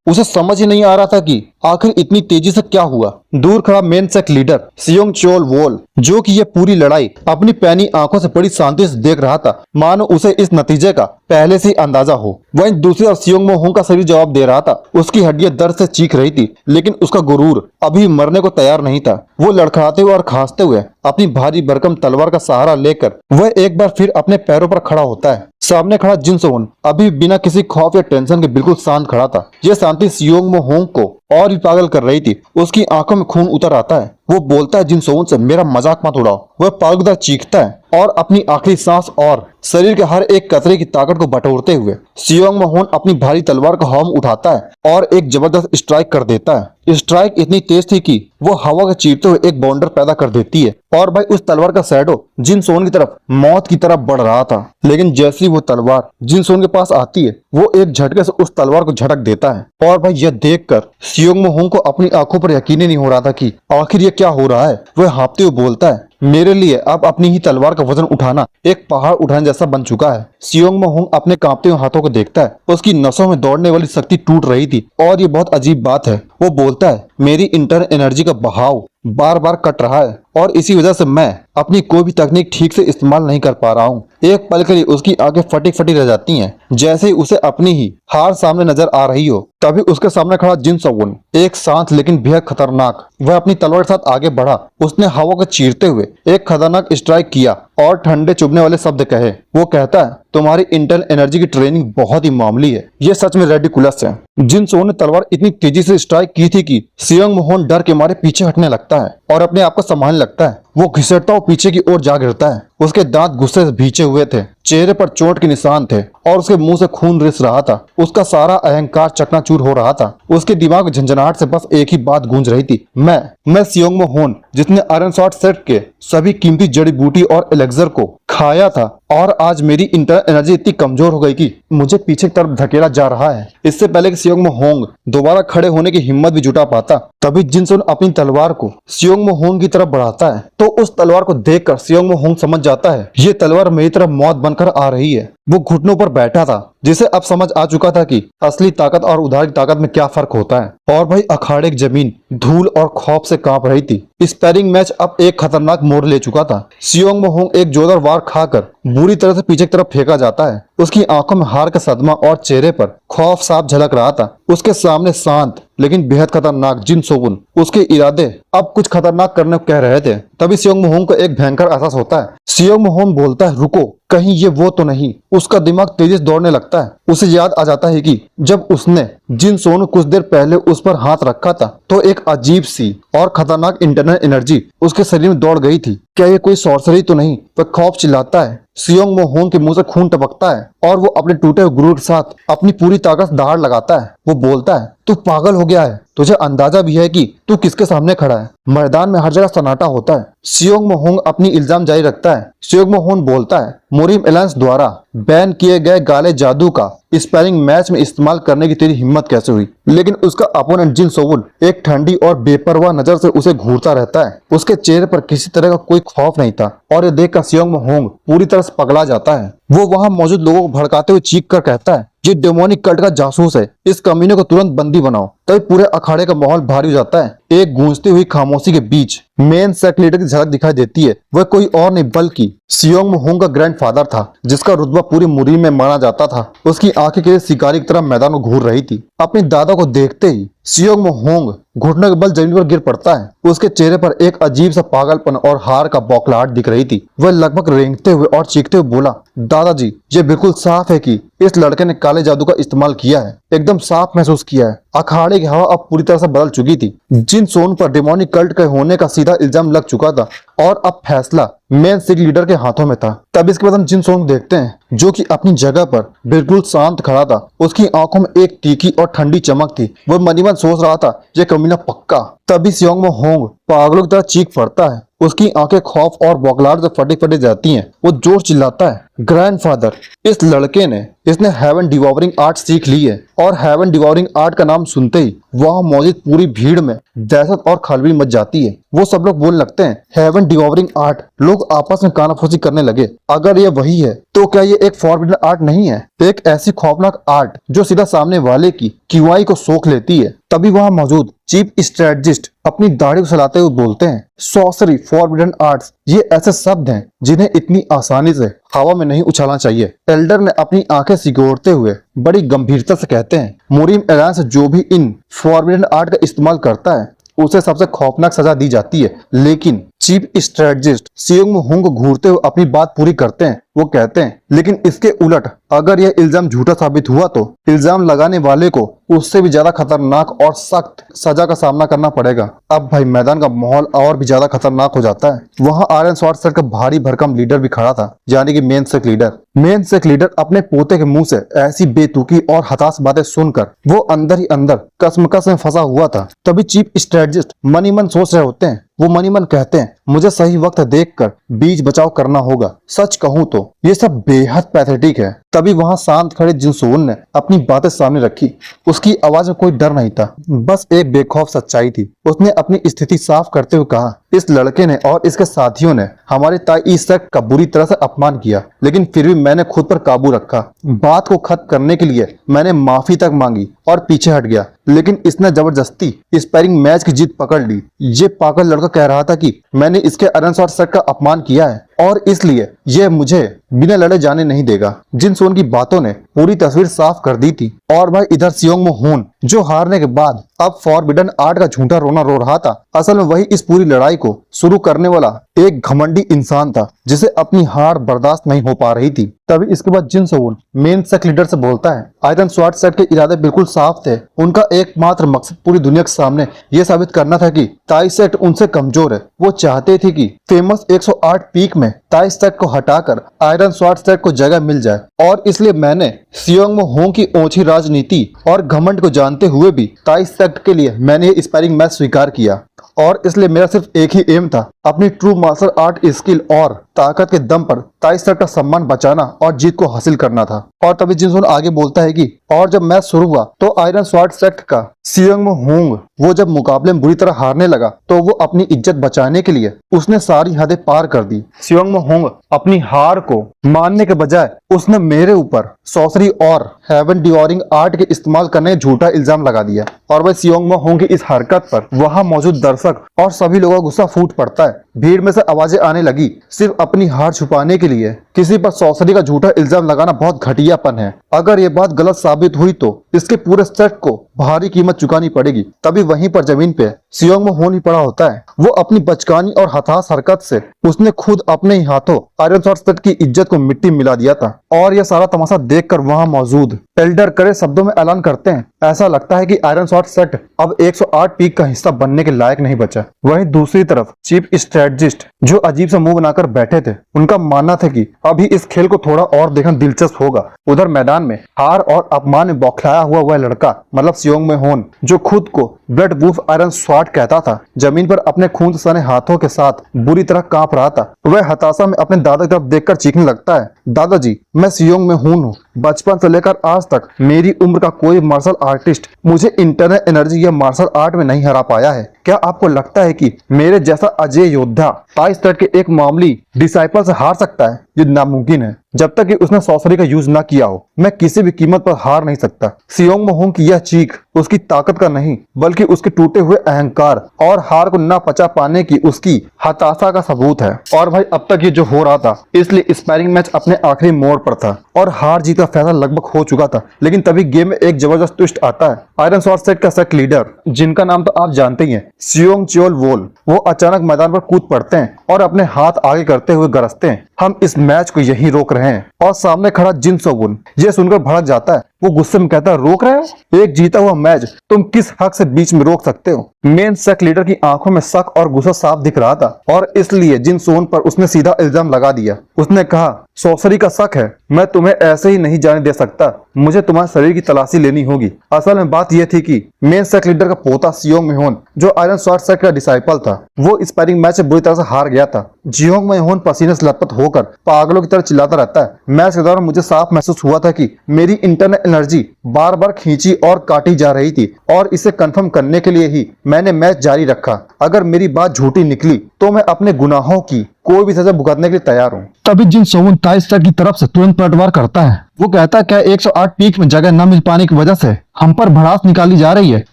A: उसे समझ ही नहीं आ रहा था कि आखिर इतनी तेजी से क्या हुआ। दूर खड़ा मेन सेक लीडर सियोंग चोल वोल जो कि यह पूरी लड़ाई अपनी पैनी आंखों से बड़ी शांति से देख रहा था, मानो उसे इस नतीजे का पहले से ही अंदाजा हो। वहीं दूसरी ओर सियोंग मोहोंग का शरीर जवाब दे रहा था। उसकी हड्डियां दर्द से चीख रही थी, लेकिन उसका गुरूर अभी मरने को तैयार नहीं था। वो लड़खड़ाते हुए और खांसते हुए अपनी भारी भरकम तलवार का सहारा लेकर वह एक बार फिर अपने पैरों पर खड़ा होता है। सामने खड़ा जिन सोवन अभी बिना किसी खौफ या टेंशन के बिल्कुल शांत खड़ा था। यह शांति सियोंग मोहोंग को और भी पागल कर रही थी। उसकी आंखों में खून उतर आता है। वो बोलता है जिन सोवन से, मेरा मजाक मत उड़ाओ। वह पागल की तरह चीखता है और अपनी आखिरी सांस और शरीर के हर एक कतरे की ताकत को बटोरते हुए सियोंग मोहोंग अपनी भारी तलवार को हवा में उठाता है और एक जबरदस्त स्ट्राइक कर देता है। स्ट्राइक इतनी तेज थी कि वो हवा के चीरते हुए एक बाउंडर पैदा कर देती है और भाई उस तलवार का शैडो जिन सोन की तरफ मौत की तरफ बढ़ रहा था। लेकिन जैसे ही वो तलवार जिन सोन के पास आती है, वो एक झटके से उस तलवार को झटक देता है और भाई यह देखकर सियोंग मोहोंग को अपनी आंखों पर यकीन ही नहीं हो रहा था कि आखिर ये क्या हो रहा है। वह हाँफते हुए बोलता है, मेरे लिए अब अपनी ही तलवार का वजन उठाना एक पहाड़ उठाने जैसा बन चुका है। सियोंग मोहोंग अपने कांपते हुए हाथों को देखता है। उसकी नसों में दौड़ने वाली शक्ति टूट रही थी और ये बहुत अजीब बात है। वो बोलता है, मेरी इंटरनल एनर्जी का बहाव बार बार कट रहा है और इसी वजह से मैं अपनी कोई भी तकनीक ठीक से इस्तेमाल नहीं कर पा रहा हूँ। एक पल के लिए उसकी आंखें फटी फटी रह जाती हैं, जैसे ही उसे अपनी ही हार सामने नजर आ रही हो। तभी उसके सामने खड़ा जिन सोवन एक शांत लेकिन बेहद खतरनाक, वह अपनी तलवार के साथ आगे बढ़ा। उसने हवा को चीरते हुए एक खतरनाक स्ट्राइक किया और ठंडे चुभने वाले शब्द कहे। वो कहता है, तुम्हारी इंटरनल एनर्जी की ट्रेनिंग बहुत ही मामूली है, ये सच में रेडिकुलस है। जिन सोवन ने तलवार इतनी तेजी से स्ट्राइक की थी कि सियोंग मोहोंग डर के मारे पीछे हटने लगता है और अपने आप को संभालने लगता है। वो घिसटता हुआ पीछे की ओर जा गिरता है। उसके दांत गुस्से से भींचे हुए थे, चेहरे पर चोट के निशान थे और उसके मुंह से खून रिस रहा था। उसका सारा अहंकार चकनाचूर हो रहा था। उसके दिमाग में झंझनाहट से बस एक ही बात गूंज रही थी, मैं सियोंग मोहोंग जिसने आयरन स्वॉर्ड सेट के सभी कीमती जड़ी बूटी और एलेक्सर को खाया था और आज मेरी इंटरनल एनर्जी इतनी कमजोर हो गई कि मुझे पीछे की तरफ धकेला जा रहा है। इससे पहले कि सियोंग मोहोंग दोबारा खड़े होने की हिम्मत भी जुटा पाता, तभी जिन सोन अपनी तलवार को सियोंग मोहोंग की तरफ बढ़ाता है। तो उस तलवार को देखकर सियोंग मोहोंग समझ जाता है ये तलवार मेरी तरफ मौत बनकर आ रही है। वो घुटनों पर बैठा था, जिसे अब समझ आ चुका था कि असली ताकत और उधारी ताकत में क्या फर्क होता है। और भाई अखाड़े की जमीन धूल और खौफ से कांप रही थी। स्पैरिंग मैच अब एक खतरनाक मोड़ ले चुका था। सियोंग मोहोंग एक जोरदार वार खाकर बुरी तरह से पीछे की तरफ फेंका जाता है। उसकी आंखों में हार का सदमा और चेहरे पर खौफ साफ झलक रहा था। उसके सामने शांत लेकिन बेहद खतरनाक जिन सोवन उसके इरादे अब कुछ खतरनाक करने को कह रहे थे। तभी सियोंग मोहोंग को एक भयंकर एहसास होता है। सियोंग मोहोंग बोलता है, रुको, कहीं ये वो तो नहीं। उसका दिमाग तेजी से दौड़ने लगता है। उसे याद आ जाता है कि जब उसने जिन सोन कुछ देर पहले उस पर हाथ रखा था तो एक अजीब सी और खतरनाक इंटरनल एनर्जी उसके शरीर में दौड़ गई थी। क्या ये कोई सॉर्सरी तो नहीं? वह खौफ चिल्लाता है। सियोंग मोहोंग के मुंह से खून टपकता है और वो अपने टूटे हुए गुरूर के साथ अपनी पूरी ताकत से दहाड़ लगाता है। वो बोलता है, तू पागल हो गया है? तुझे अंदाजा भी है कि तू किसके सामने खड़ा है? मैदान में हर जगह सन्नाटा होता है। सियोंग मोहोंग अपनी इल्जाम जारी रखता है। सियोंग मोहोन बोलता है, मुरीम एलायंस द्वारा बैन किए गए गाले जादू का स्पैरिंग मैच में इस्तेमाल करने की तेरी हिम्मत कैसे हुई? लेकिन उसका अपोनेंट जिन सोवुल एक ठंडी और बेपरवाह नजर से उसे घूरता रहता है। उसके चेहरे पर किसी तरह का कोई खौफ नहीं था और ये देखकर सियोंग मोहोंग पूरी तरह से पगला जाता है। वो वहां मौजूद लोगों को भड़काते हुए चीख कर कहता है, ये डेमोनिक कल्ट का जासूस है, इस कमीने को तुरंत बंदी बनाओ। तभी पूरे अखाड़े का माहौल भारी हो जाता है। एक गूंजती हुई खामोशी के बीच मेन सेक्ट लीडर की झलक दिखाई देती है। वह कोई और नहीं बल्कि सियोंग मोहोंग का ग्रैंडफादर था, जिसका रुतबा पूरी मुरीम में माना जाता था। उसकी आंखें किसी शिकारी की तरह मैदान को घूर रही थी। अपने दादा को देखते ही सियोंग मोहोंग घुटने के बल जमीन पर गिर पड़ता है। उसके चेहरे पर एक अजीब सा पागलपन और हार का बौखलाहट दिख रही थी। वह लगभग रेंगते हुए और चीखते हुए बोला, दादाजी, ये बिल्कुल साफ है कि इस लड़के ने काले जादू का इस्तेमाल किया है। एकदम साफ महसूस किया है। अखाड़े की हवा अब पूरी तरह से बदल चुकी थी। जिन सोन पर डेमोनिक कल्ट के होने का सीधा इल्जाम लग चुका था और अब फैसला मेन सिख लीडर के हाथों में था। तब इसके बाद हम जिन सोन देखते हैं, जो कि अपनी जगह पर बिल्कुल शांत खड़ा था। उसकी आंखों में एक तीखी और ठंडी चमक थी। वह मन ही मन सोच रहा था, ये कमीना पक्का। तभी सियोंग मोहोंग पागलों की तरह चीख पड़ता है। उसकी आंखें खौफ और बौखलाहट से फटी फटी जाती हैं। वो जोर चिल्लाता है, ग्रैंडफादर, इस लड़के ने इसने हेवन डिवॉरिंग आर्ट सीख ली है। और हेवन डिवॉरिंग आर्ट का नाम सुनते ही वहां मौजूद पूरी भीड़ में दहशत और खलबली मच जाती है। वो सब लोग बोलने लगते हैं, हेवन डिवॉरिंग आर्ट। लोग आपस में कानाफूसी करने लगे। अगर ये वही है तो क्या ये एक फॉरबिडन आर्ट नहीं है? एक ऐसी खौफनाक आर्ट जो सीधा सामने वाले की किवाई को सोख लेती है। तभी वहां मौजूद चीफ स्ट्रेटजिस्ट अपनी दाढ़ी को सलाते हुए बोलते हैं, सॉर्सरी, फॉरबिडन आर्ट्स, ये ऐसे शब्द हैं जिन्हें इतनी आसानी से हवा में नहीं उछालना चाहिए। एल्डर ने अपनी आंखें सिकोड़ते हुए बड़ी गंभीरता से कहते हैं, मुरीम एलायंस जो भी इन फॉरबिडन आर्ट का इस्तेमाल करता है उसे सबसे खौफनाक सजा दी जाती है। लेकिन चीफ स्ट्रेटजिस्ट सियोंग मोहोंग को घूरते हुए अपनी बात पूरी करते हैं। वो कहते हैं, लेकिन इसके उलट अगर यह इल्जाम झूठा साबित हुआ तो इल्जाम लगाने वाले को उससे भी ज्यादा खतरनाक और सख्त सजा का सामना करना पड़ेगा। अब भाई मैदान का माहौल और भी ज्यादा खतरनाक हो जाता है। वहां आयरन स्वॉर्ड सेट का भारी भरकम लीडर भी खड़ा था, यानी कि main sect leader. Main sect leader अपने पोते के मुंह से ऐसी बेतुकी और हताश बातें सुनकर वो अंदर ही अंदर कसमकस में फंसा हुआ था। तभी चीफ स्ट्रेटजिस्ट मन ही मन सोच रहे होते हैं। वो मन ही मन कहते हैं, मुझे सही वक्त देखकर बीच बचाव करना होगा। सच कहूं तो ये सब बेहद पैथेटिक है। तभी वहां शांत खड़े जिनसोन ने अपनी बातें सामने रखी। उसकी आवाज में कोई डर नहीं था, बस एक बेखौफ सच्चाई थी। उसने अपनी स्थिति साफ करते हुए कहा, इस लड़के ने और इसके साथियों ने हमारे ताई सेक्ट का बुरी तरह से अपमान किया, लेकिन फिर भी मैंने खुद पर काबू रखा। बात को खत्म करने के लिए मैंने माफी तक मांगी और पीछे हट गया, लेकिन इसने जबरदस्ती स्पैरिंग मैच की जीत पकड़ ली। ये पागल लड़का कह रहा था कि मैंने इसके आयरन स्वॉर्ड सेट का अपमान किया है और इसलिए यह मुझे बिना लड़े जाने नहीं देगा। जिनसोन की बातों ने पूरी तस्वीर साफ कर दी थी। और भाई इधर सियोंग मोहोन जो हारने के बाद अब फॉरबिडन आर्ट का झूठा रोना रो रहा था, असल में वही इस पूरी लड़ाई को शुरू करने वाला एक घमंडी इंसान था जिसे अपनी हार बर्दाश्त नहीं हो पा रही थी। तभी इसके बाद जिनसोन मेन सेक्ट लीडर से बोलता है, आयरन स्वॉर्ड सेट के इरादे बिल्कुल साफ थे। उनका एकमात्र मकसद पूरी दुनिया के सामने ये साबित करना था कि ताई सेक्ट उनसे कमजोर है। वो चाहते थे कि फेमस 108 पीक में ताई सेक्ट को हटाकर आयरन स्वॉर्ड सेट को जगह मिल जाए। और इसलिए मैंने सियोंग मोहोंग की ओछी राजनीति और घमंड को जानते हुए भी ताई सेक्ट के लिए मैंने ये स्पैरिंग मैच स्वीकार किया। और इसलिए मेरा सिर्फ एक ही एम था, अपनी ट्रू मार्शल आर्ट स्किल और ताकत के दम पर ताई सेक्ट का सम्मान बचाना और जीत को हासिल करना था। और तभी जिनसोन आगे बोलता है कि और जब मैच शुरू हुआ तो आयरन स्वॉर्ड सेक्ट का सियोंग मोहोंग वो जब मुकाबले में बुरी तरह हारने लगा तो वो अपनी इज्जत बचाने के लिए उसने सारी हदें पार कर दी। सियोंग मोहोंग अपनी हार को मानने के बजाय उसने मेरे ऊपर सॉर्सरी और हेवन डिवॉरिंग आर्ट के इस्तेमाल करने का झूठा इल्जाम लगा दिया। और वह सियोंग मोहोंग की इस हरकत पर वहां मौजूद दर्शक और सभी लोगों का गुस्सा फूट पड़ता है। भीड़ में से आवाजें आने लगी, सिर्फ अपनी हार छुपाने के लिए किसी पर सॉर्सरी का झूठा इल्जाम लगाना बहुत घटियापन है। अगर ये बात गलत साबित हुई तो इसके पूरे सेट को भारी कीमत चुकानी पड़ेगी। तभी वहीं पर जमीन पे सियोंग मोहोंग ही पड़ा होता है। वो अपनी बचकानी और हताश हरकत से उसने खुद अपने ही हाथों आयरन स्वॉर्ड सेट की इज्जत को मिट्टी मिला दिया था। और यह सारा तमाशा देखकर वहां मौजूद एल्डर कड़े शब्दों में ऐलान करते हैं, ऐसा लगता है कि आयरन स्वॉर्ड सेट अब 108 पीक का हिस्सा बनने के लायक नहीं बचा। वहीं दूसरी तरफ चीफ स्ट्रेटजिस्ट जो अजीब सा मुंह बनाकर बैठे थे, उनका मानना था कि अभी इस खेल को थोड़ा और देखना दिलचस्प होगा। उधर मैदान में हार और अपमान में बौखलाया हुआ वह लड़का मतलब सियोंग में होन, जो खुद को ब्लड वुल्फ आयरन स्वॉर्ड कहता था, जमीन पर अपने खून से सने हाथों के साथ बुरी तरह कांप रहा था। वह हताशा में अपने दादा की तरफ देखकर चीखने लगता है, दादाजी मैं सियोंग में हूँ। बचपन से लेकर आज तक मेरी उम्र का कोई मार्शल आर्टिस्ट मुझे इंटरनल एनर्जी या मार्शल आर्ट में नहीं हरा पाया है। क्या आपको लगता है कि मेरे जैसा अजय योद्धा ताई स्टेट के एक मामूली डिसाइपल से हार सकता है? ये नामुमकिन है। जब तक कि उसने सॉर्सरी का यूज ना किया हो, मैं किसी भी कीमत पर हार नहीं सकता। सियोंग मोहोंग की यह चीख उसकी ताकत का नहीं बल्कि उसके टूटे हुए अहंकार और हार को ना पचा पाने की उसकी हताशा का सबूत है। और भाई अब तक ये जो हो रहा था, इसलिए स्पैरिंग मैच अपने आखिरी मोड़ पर था और हार जीत का फैसला लगभग हो चुका था। लेकिन तभी गेम में एक जबरदस्त ट्विस्ट आता है। आयरन स्वॉर्ड सेट का सेट लीडर, जिनका नाम तो आप जानते ही हैं, सियोंग चोल वोल, वो अचानक मैदान पर कूद पड़ते हैं और अपने हाथ आगे करते हुए गरजते हैं, हम इस मैच को यहीं रोक रहे हैं। और सामने खड़ा जिन सोगुन ये सुनकर भड़क जाता है। वो गुस्से में कहता है, रोक रहे हो? एक जीता हुआ मैच तुम किस हक से बीच में रोक सकते हो? मेन सेक लीडर की आंखों में शक और गुस्सा साफ दिख रहा था और इसलिए जिन सोन पर उसने सीधा इल्जाम लगा दिया। उसने कहा, सॉर्सरी का शक है, मैं तुम्हें ऐसे ही नहीं जाने दे सकता, मुझे तुम्हारे शरीर की तलाशी लेनी होगी। असल में बात यह थी कि मेन सेक लीडर का पोता सियोंग मेहोन, जो आयरन स्वॉर्ड सेट का डिसाइपल था, वो स्पैरिंग मैच में बुरी तरह से हार गया था। जियोंग मेहोन पसीने से लथपथ होकर पागलों की तरह चिल्लाता रहता है। मैच के दौरान मुझे साफ महसूस हुआ था कि मेरी इंटरनल एनर्जी बार बार खींची और काटी जा रही थी और इसे कंफर्म करने के लिए ही मैंने मैच जारी रखा। अगर मेरी बात झूठी निकली तो मैं अपने गुनाहों की कोई भी सजा भुगतने के लिए तैयार हूँ।
B: तभी जिन सोवन ताई स्टेट की तरफ से तुरंत पलटवार करता है। वो कहता है, क्या 108 पीक में जगह न मिल पाने की वजह से हम पर भड़ास निकाली जा रही है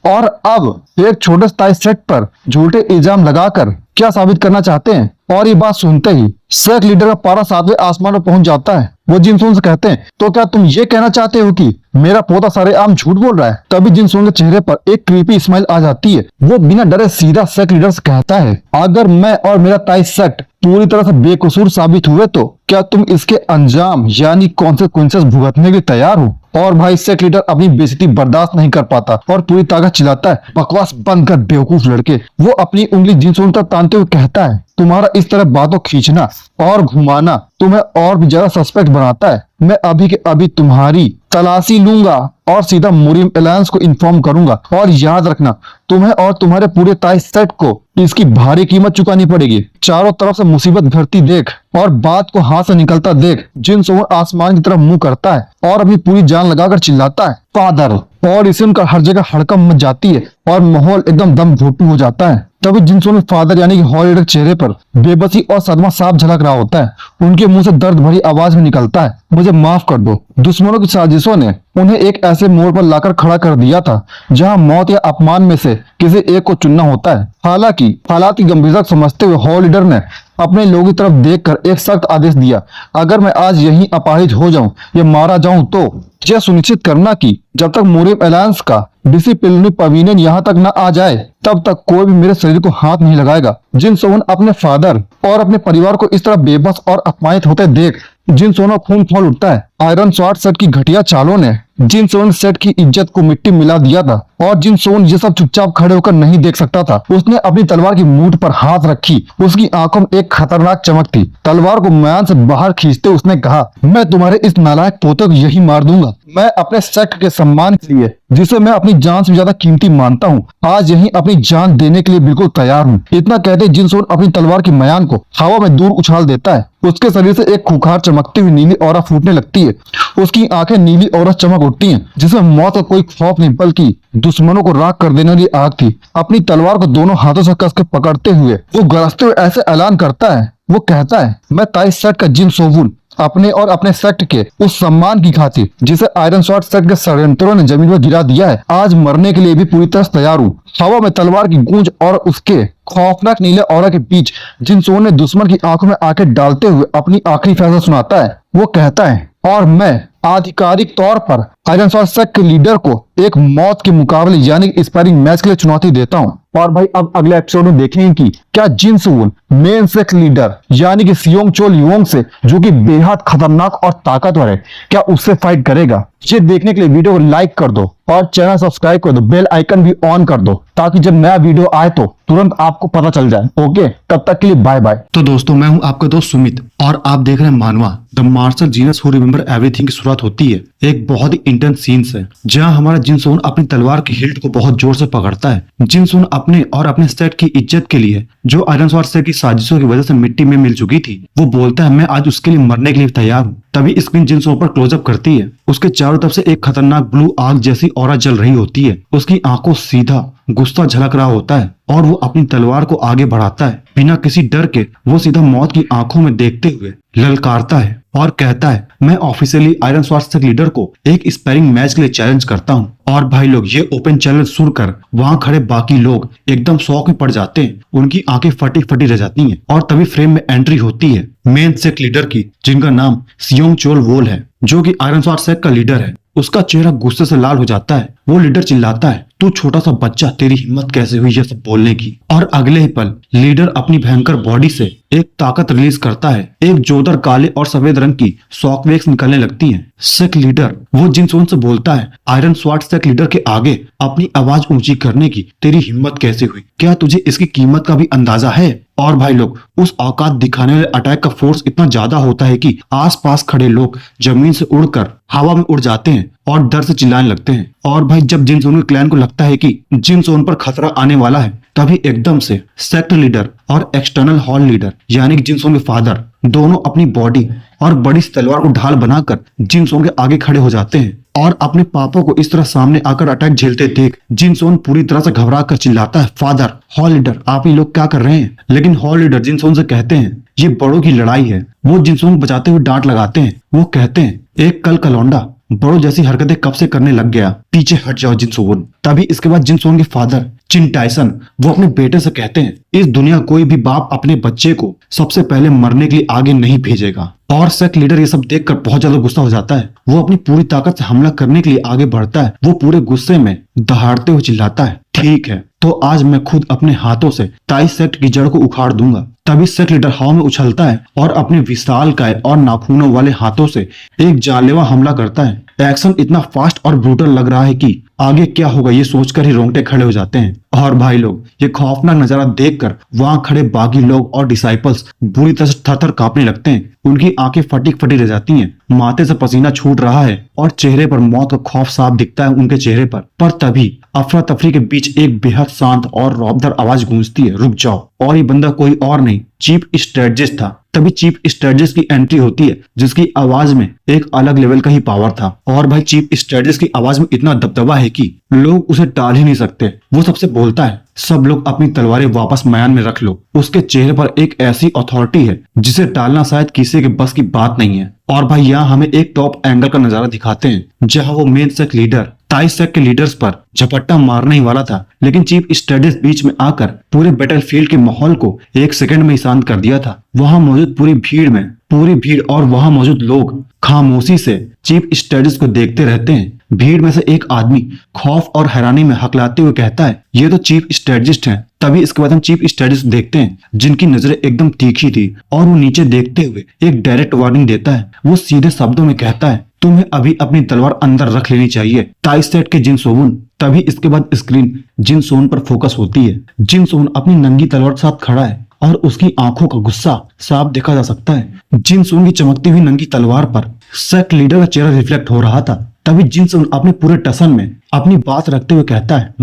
B: और अब एक छोटे से ताई स्टेट पर झूठे इल्जाम लगाकर क्या साबित करना चाहते हैं? और ये बात सुनते ही सेक लीडर का पारा 7वें आसमान में पहुंच जाता है। वो जिनसोन से कहते हैं, तो क्या तुम ये कहना चाहते हो कि मेरा पोता सरेआम झूठ बोल रहा है? तभी जिनसोन के चेहरे पर एक क्रीपी स्माइल आ जाती है। वो बिना डरे सीधा सेक लीडर से कहता है, अगर मैं और मेरा ताई सेक्ट पूरी तरह से बेकसूर साबित हुए तो क्या तुम इसके अंजाम यानी कॉन्सिक्वेंसेस भुगतने के लिए तैयार हो? और भाई सेक लीडर अपनी बेइज्जती बर्दाश्त नहीं कर पाता और पूरी ताकत चिल्लाता है, बकवास बंद कर बेवकूफ लड़के। वो अपनी उंगली जिनसोन तक तानते हुए कहता है, तुम्हारा इस तरह बातों खींचना और घुमाना तुम्हें और भी ज्यादा सस्पेक्ट बनाता है। मैं अभी के अभी तुम्हारी तलाशी लूंगा और सीधा मुरिम एलायंस को इन्फॉर्म करूंगा। और याद रखना, तुम्हें और तुम्हारे पूरे ताई सेट को इसकी भारी कीमत चुकानी पड़ेगी। चारों तरफ से मुसीबत घरती देख और बात को हाथ से निकलता देख जिन सोवन आसमान की तरफ मुंह करता है और अपनी पूरी जान लगाकर चिल्लाता है, फादर। और इसे उनका हर जगह हड़कंप मच जाती है और माहौल एकदम दम घोटू हो जाता है। तभी जिनसोन फादर यानी कि हॉल के चेहरे पर बेबसी और सदमा साफ झलक रहा होता है। उनके मुंह से दर्द भरी आवाज में निकलता है, मुझे माफ कर दो। दुश्मनों की साजिशों ने उन्हें एक ऐसे मोड़ पर लाकर खड़ा कर दिया था जहां मौत या अपमान में से किसी एक को चुनना होता है। हालांकि हालात की गंभीरता समझते हुए हॉल लीडर ने अपने लोगों की तरफ देखकर एक सख्त आदेश दिया, अगर मैं आज यहीं अपाहिज हो जाऊं या मारा जाऊं तो यह सुनिश्चित करना कि जब तक मुरिम एलायंस का डिसिप्लिनरी पवेलियन यहाँ तक न आ जाए तब तक कोई भी मेरे शरीर को हाथ नहीं लगाएगा। जिन सोवन अपने फादर और अपने परिवार को इस तरह बेबस और अपमानित होते देख जिन सोना खून खोल उठता है। आयरन स्वॉर्ड सेट की घटिया चालों ने जिन सोन सेट की इज्जत को मिट्टी मिला दिया था और जिन सोन ये सब चुपचाप खड़े होकर नहीं देख सकता था। उसने अपनी तलवार की मूठ पर हाथ रखी, उसकी आंखों में एक खतरनाक चमक थी। तलवार को म्यान से बाहर खींचते उसने कहा, मैं तुम्हारे इस नालायक पोते को यही मार दूंगा। मैं अपने सेक्ट के सम्मान के लिए, जिसे मैं अपनी जान से ज्यादा कीमती मानता हूँ, आज यही अपनी जान देने के लिए बिल्कुल तैयार हूँ। इतना कहते जिन सोन अपनी तलवार की म्यान को हवा में दूर उछाल देता है। उसके शरीर से एक खूंखार चमकती हुई नीली औरा फूटने लगती है। उसकी आंखें नीली और चमक उठती हैं, जिसमें मौत का कोई खौफ नहीं बल्कि दुश्मनों को राख कर देने वाली आग थी। अपनी तलवार को दोनों हाथों से कसकर पकड़ते हुए वो गरजते हुए ऐसे ऐलान करता है, वो कहता है, मैं ताई सेट का जिन सोवुन अपने और अपने सेक्ट के उस सम्मान की खातिर जिसे आयरन स्वॉर्ड सेट के षड्यंत्रों ने जमीन पर गिरा दिया है, आज मरने के लिए भी पूरी तरह तैयार हूँ। हवा में तलवार की गूंज और उसके खौफनाक नीले औरा के बीच जिन सोन ने दुश्मन की आंखों में आंखें डालते हुए अपनी आखिरी फैसला सुनाता है। वो कहता है, और मैं आधिकारिक तौर पर आयरन स्वॉर्ड सेट के लीडर को एक मौत के मुकाबले यानी स्पैरिंग मैच के लिए चुनौती देता हूँ। और भाई अब अगले एपिसोड में देखेंगे कि क्या जिन सोन मेन सेक्ट लीडर यानी कि सियोंग चोल युओंग से, जो कि बेहद खतरनाक और ताकतवर है, क्या उससे फाइट करेगा? ये देखने के लिए वीडियो को लाइक कर दो और चैनल सब्सक्राइब कर दो, बेल आइकन भी ऑन कर दो ताकि जब नया वीडियो आए तो तुरंत आपको पता चल जाए। ओके, तब तक के लिए बाय बाय।
A: तो दोस्तों, मैं हूं आपका दोस्त सुमित और आप देख रहे हैं मानवा the martial genius who remember everything की शुरुआत होती है एक बहुत ही इंटेंस सीन से, जहां हमारा जिन सोन अपनी तलवार के हिल्ट को बहुत जोर से पकड़ता है। जिन सोन अपने और अपने सेट की इज्जत के लिए जो आयरन स्वॉर्ड सेट की साजिशों की वजह से मिट्टी में मिल चुकी थी, वो बोलता है मैं आज उसके लिए मरने के लिए तैयार हूँ। तभी स्क्रीन जिन सोन पर क्लोजअप करती है। उसके चारों तरफ से एक खतरनाक ब्लू आग जैसी ऑरा जल रही होती है। उसकी आंखों सीधा गुस्सा झलक रहा होता है और वो अपनी तलवार को आगे बढ़ाता है। बिना किसी डर के वो सीधा मौत की आंखों में देखते हुए ललकारता है और कहता है मैं officially iron sword set leader को एक स्पैरिंग मैच के लिए चैलेंज करता हूँ। और भाई लोग, ये ओपन चैलेंज सुनकर वहां खड़े बाकी लोग एकदम शौक में पड़ जाते हैं। उनकी आंखें फटी फटी रह जाती हैं और तभी फ्रेम में एंट्री होती है मेन सेट लीडर की, जिनका नाम सियोंग चोल वोल है, जो कि आयरन स्वॉर्ड सेट का लीडर है। उसका चेहरा गुस्से से लाल हो जाता है। वो लीडर चिल्लाता है तू छोटा सा बच्चा, तेरी हिम्मत कैसे हुई ये सब बोलने की। और अगले ही पल लीडर अपनी भयंकर बॉडी से एक ताकत रिलीज करता है। एक जोरदार काले और सफेद रंग की शॉकवेव्स निकलने लगती हैं। सेक लीडर वो जिन सोन से बोलता है आयरन स्वॉर्ड सेक लीडर के आगे अपनी आवाज ऊंची करने की तेरी हिम्मत कैसे हुई, क्या तुझे इसकी कीमत का भी अंदाजा है। और भाई लोग, उस औकात दिखाने वाले अटैक का फोर्स इतना ज्यादा होता है कि आसपास खड़े लोग जमीन से उड़कर हवा में उड़ जाते हैं और डर से चिल्लाने लगते हैं। और भाई, जब जिन सोन के क्लैन को लगता है कि जिन सोन पर खतरा आने वाला है, तभी एकदम से सेक्टर लीडर और एक्सटर्नल हॉल लीडर यानी कि जिन सोन के फादर दोनों अपनी बॉडी और बड़ी सी तलवार को ढाल बनाकर जिन सोन के आगे खड़े हो जाते हैं। और अपने पापा को इस तरह सामने आकर अटैक झेलते देख जिन सोन पूरी तरह से घबरा कर चिल्लाता है फादर, हॉल लीडर, आप ये लोग क्या कर रहे हैं। लेकिन हॉल लीडर जिन सोन से कहते हैं ये बड़ों की लड़ाई है। वो जिन सोन बचाते हुए डांट लगाते हैं। वो कहते हैं एक कल का लौंडा बड़ों जैसी हरकतें कब से करने लग गया, पीछे हट जाओ जिन सोन। तभी इसके बाद जिन सोन के फादर चिन टाइसन वो अपने बेटे से कहते हैं इस दुनिया कोई भी बाप अपने बच्चे को सबसे पहले मरने के लिए आगे नहीं भेजेगा। और सेक लीडर ये सब देखकर बहुत ज्यादा गुस्सा हो जाता है। वो अपनी पूरी ताकत से हमला करने के लिए आगे बढ़ता है। वो पूरे गुस्से में दहाड़ते हुए चिल्लाता है ठीक है, तो आज मैं खुद अपने हाथों से ताई सेक्ट की जड़ को उखाड़ दूंगा। तभी सेक्ट लीडर हवा में उछलता है और अपने विशालकाय और नाखूनों वाले हाथों से एक जानलेवा हमला करता है। एक्शन इतना फास्ट और ब्रूटल लग रहा है कि आगे क्या होगा ये सोचकर ही रोंगटे खड़े हो जाते हैं। और भाई लोग, ये खौफनाक नजारा देखकर वहां खड़े बाकी लोग और डिसाइपल्स बुरी तरह से थर-थर कांपने लगते हैं। उनकी आंखें फटी फटी रह जाती हैं, माथे से पसीना छूट रहा है और चेहरे पर मौत का खौफ साफ दिखता है उनके चेहरे पर। तभी अफरा तफरी के बीच एक बेहद शांत और रौबदार आवाज गूंजती है, रुक जाओ। और ये बंदा कोई और नहीं, चीफ स्ट्रेटजिस्ट था। तभी चीफ स्ट्रेटजिस्ट की एंट्री होती है, जिसकी आवाज में एक अलग लेवल का ही पावर था। और भाई, चीफ स्ट्रेटजिस्ट की आवाज में इतना दबदबा है कि लोग उसे टाल ही नहीं सकते। वो सबसे बोलता है सब लोग अपनी तलवारें वापस म्यान में रख लो। उसके चेहरे पर एक ऐसी अथॉरिटी है जिसे टालना शायद किसी के बस की बात नहीं है। और भाई, यहाँ हमें एक टॉप एंगल का नजारा दिखाते हैं जहाँ वो मेन सेक लीडर ताई सेक के लीडर्स पर झपट्टा मारने ही वाला था, लेकिन चीफ स्ट्रेटजिस्ट बीच में आकर पूरे बैटलफील्ड के माहौल को एक सेकंड में ही शांत कर दिया था। वहां मौजूद पूरी भीड़ और वहां मौजूद लोग खामोशी से चीफ स्ट्रेटजिस्ट को देखते रहते हैं। भीड़ में से एक आदमी खौफ और हैरानी में हकलाते हुए कहता है ये तो चीफ स्ट्रेटजिस्ट हैं। तभी इसके बाद हम चीफ स्ट्रेटजिस्ट देखते हैं जिनकी नजरें एकदम तीखी थी और वो नीचे देखते हुए एक डायरेक्ट वार्निंग देता है। वो सीधे शब्दों में कहता है तुम्हें अभी अपनी तलवार अंदर रख लेनी चाहिए, ताई सेट के जिन सोन। तभी इसके बाद स्क्रीन जिन सोन पर फोकस होती है। जिन सोन अपनी नंगी तलवार के साथ खड़ा है और उसकी आंखों का गुस्सा साफ देखा जा सकता है। जिन सोन की चमकती हुई नंगी तलवार पर सेक्ट लीडर का चेहरा रिफ्लेक्ट हो रहा था। तभी जिन सोन अपने पूरे टसन में अपनी बात रखते हुए कहता है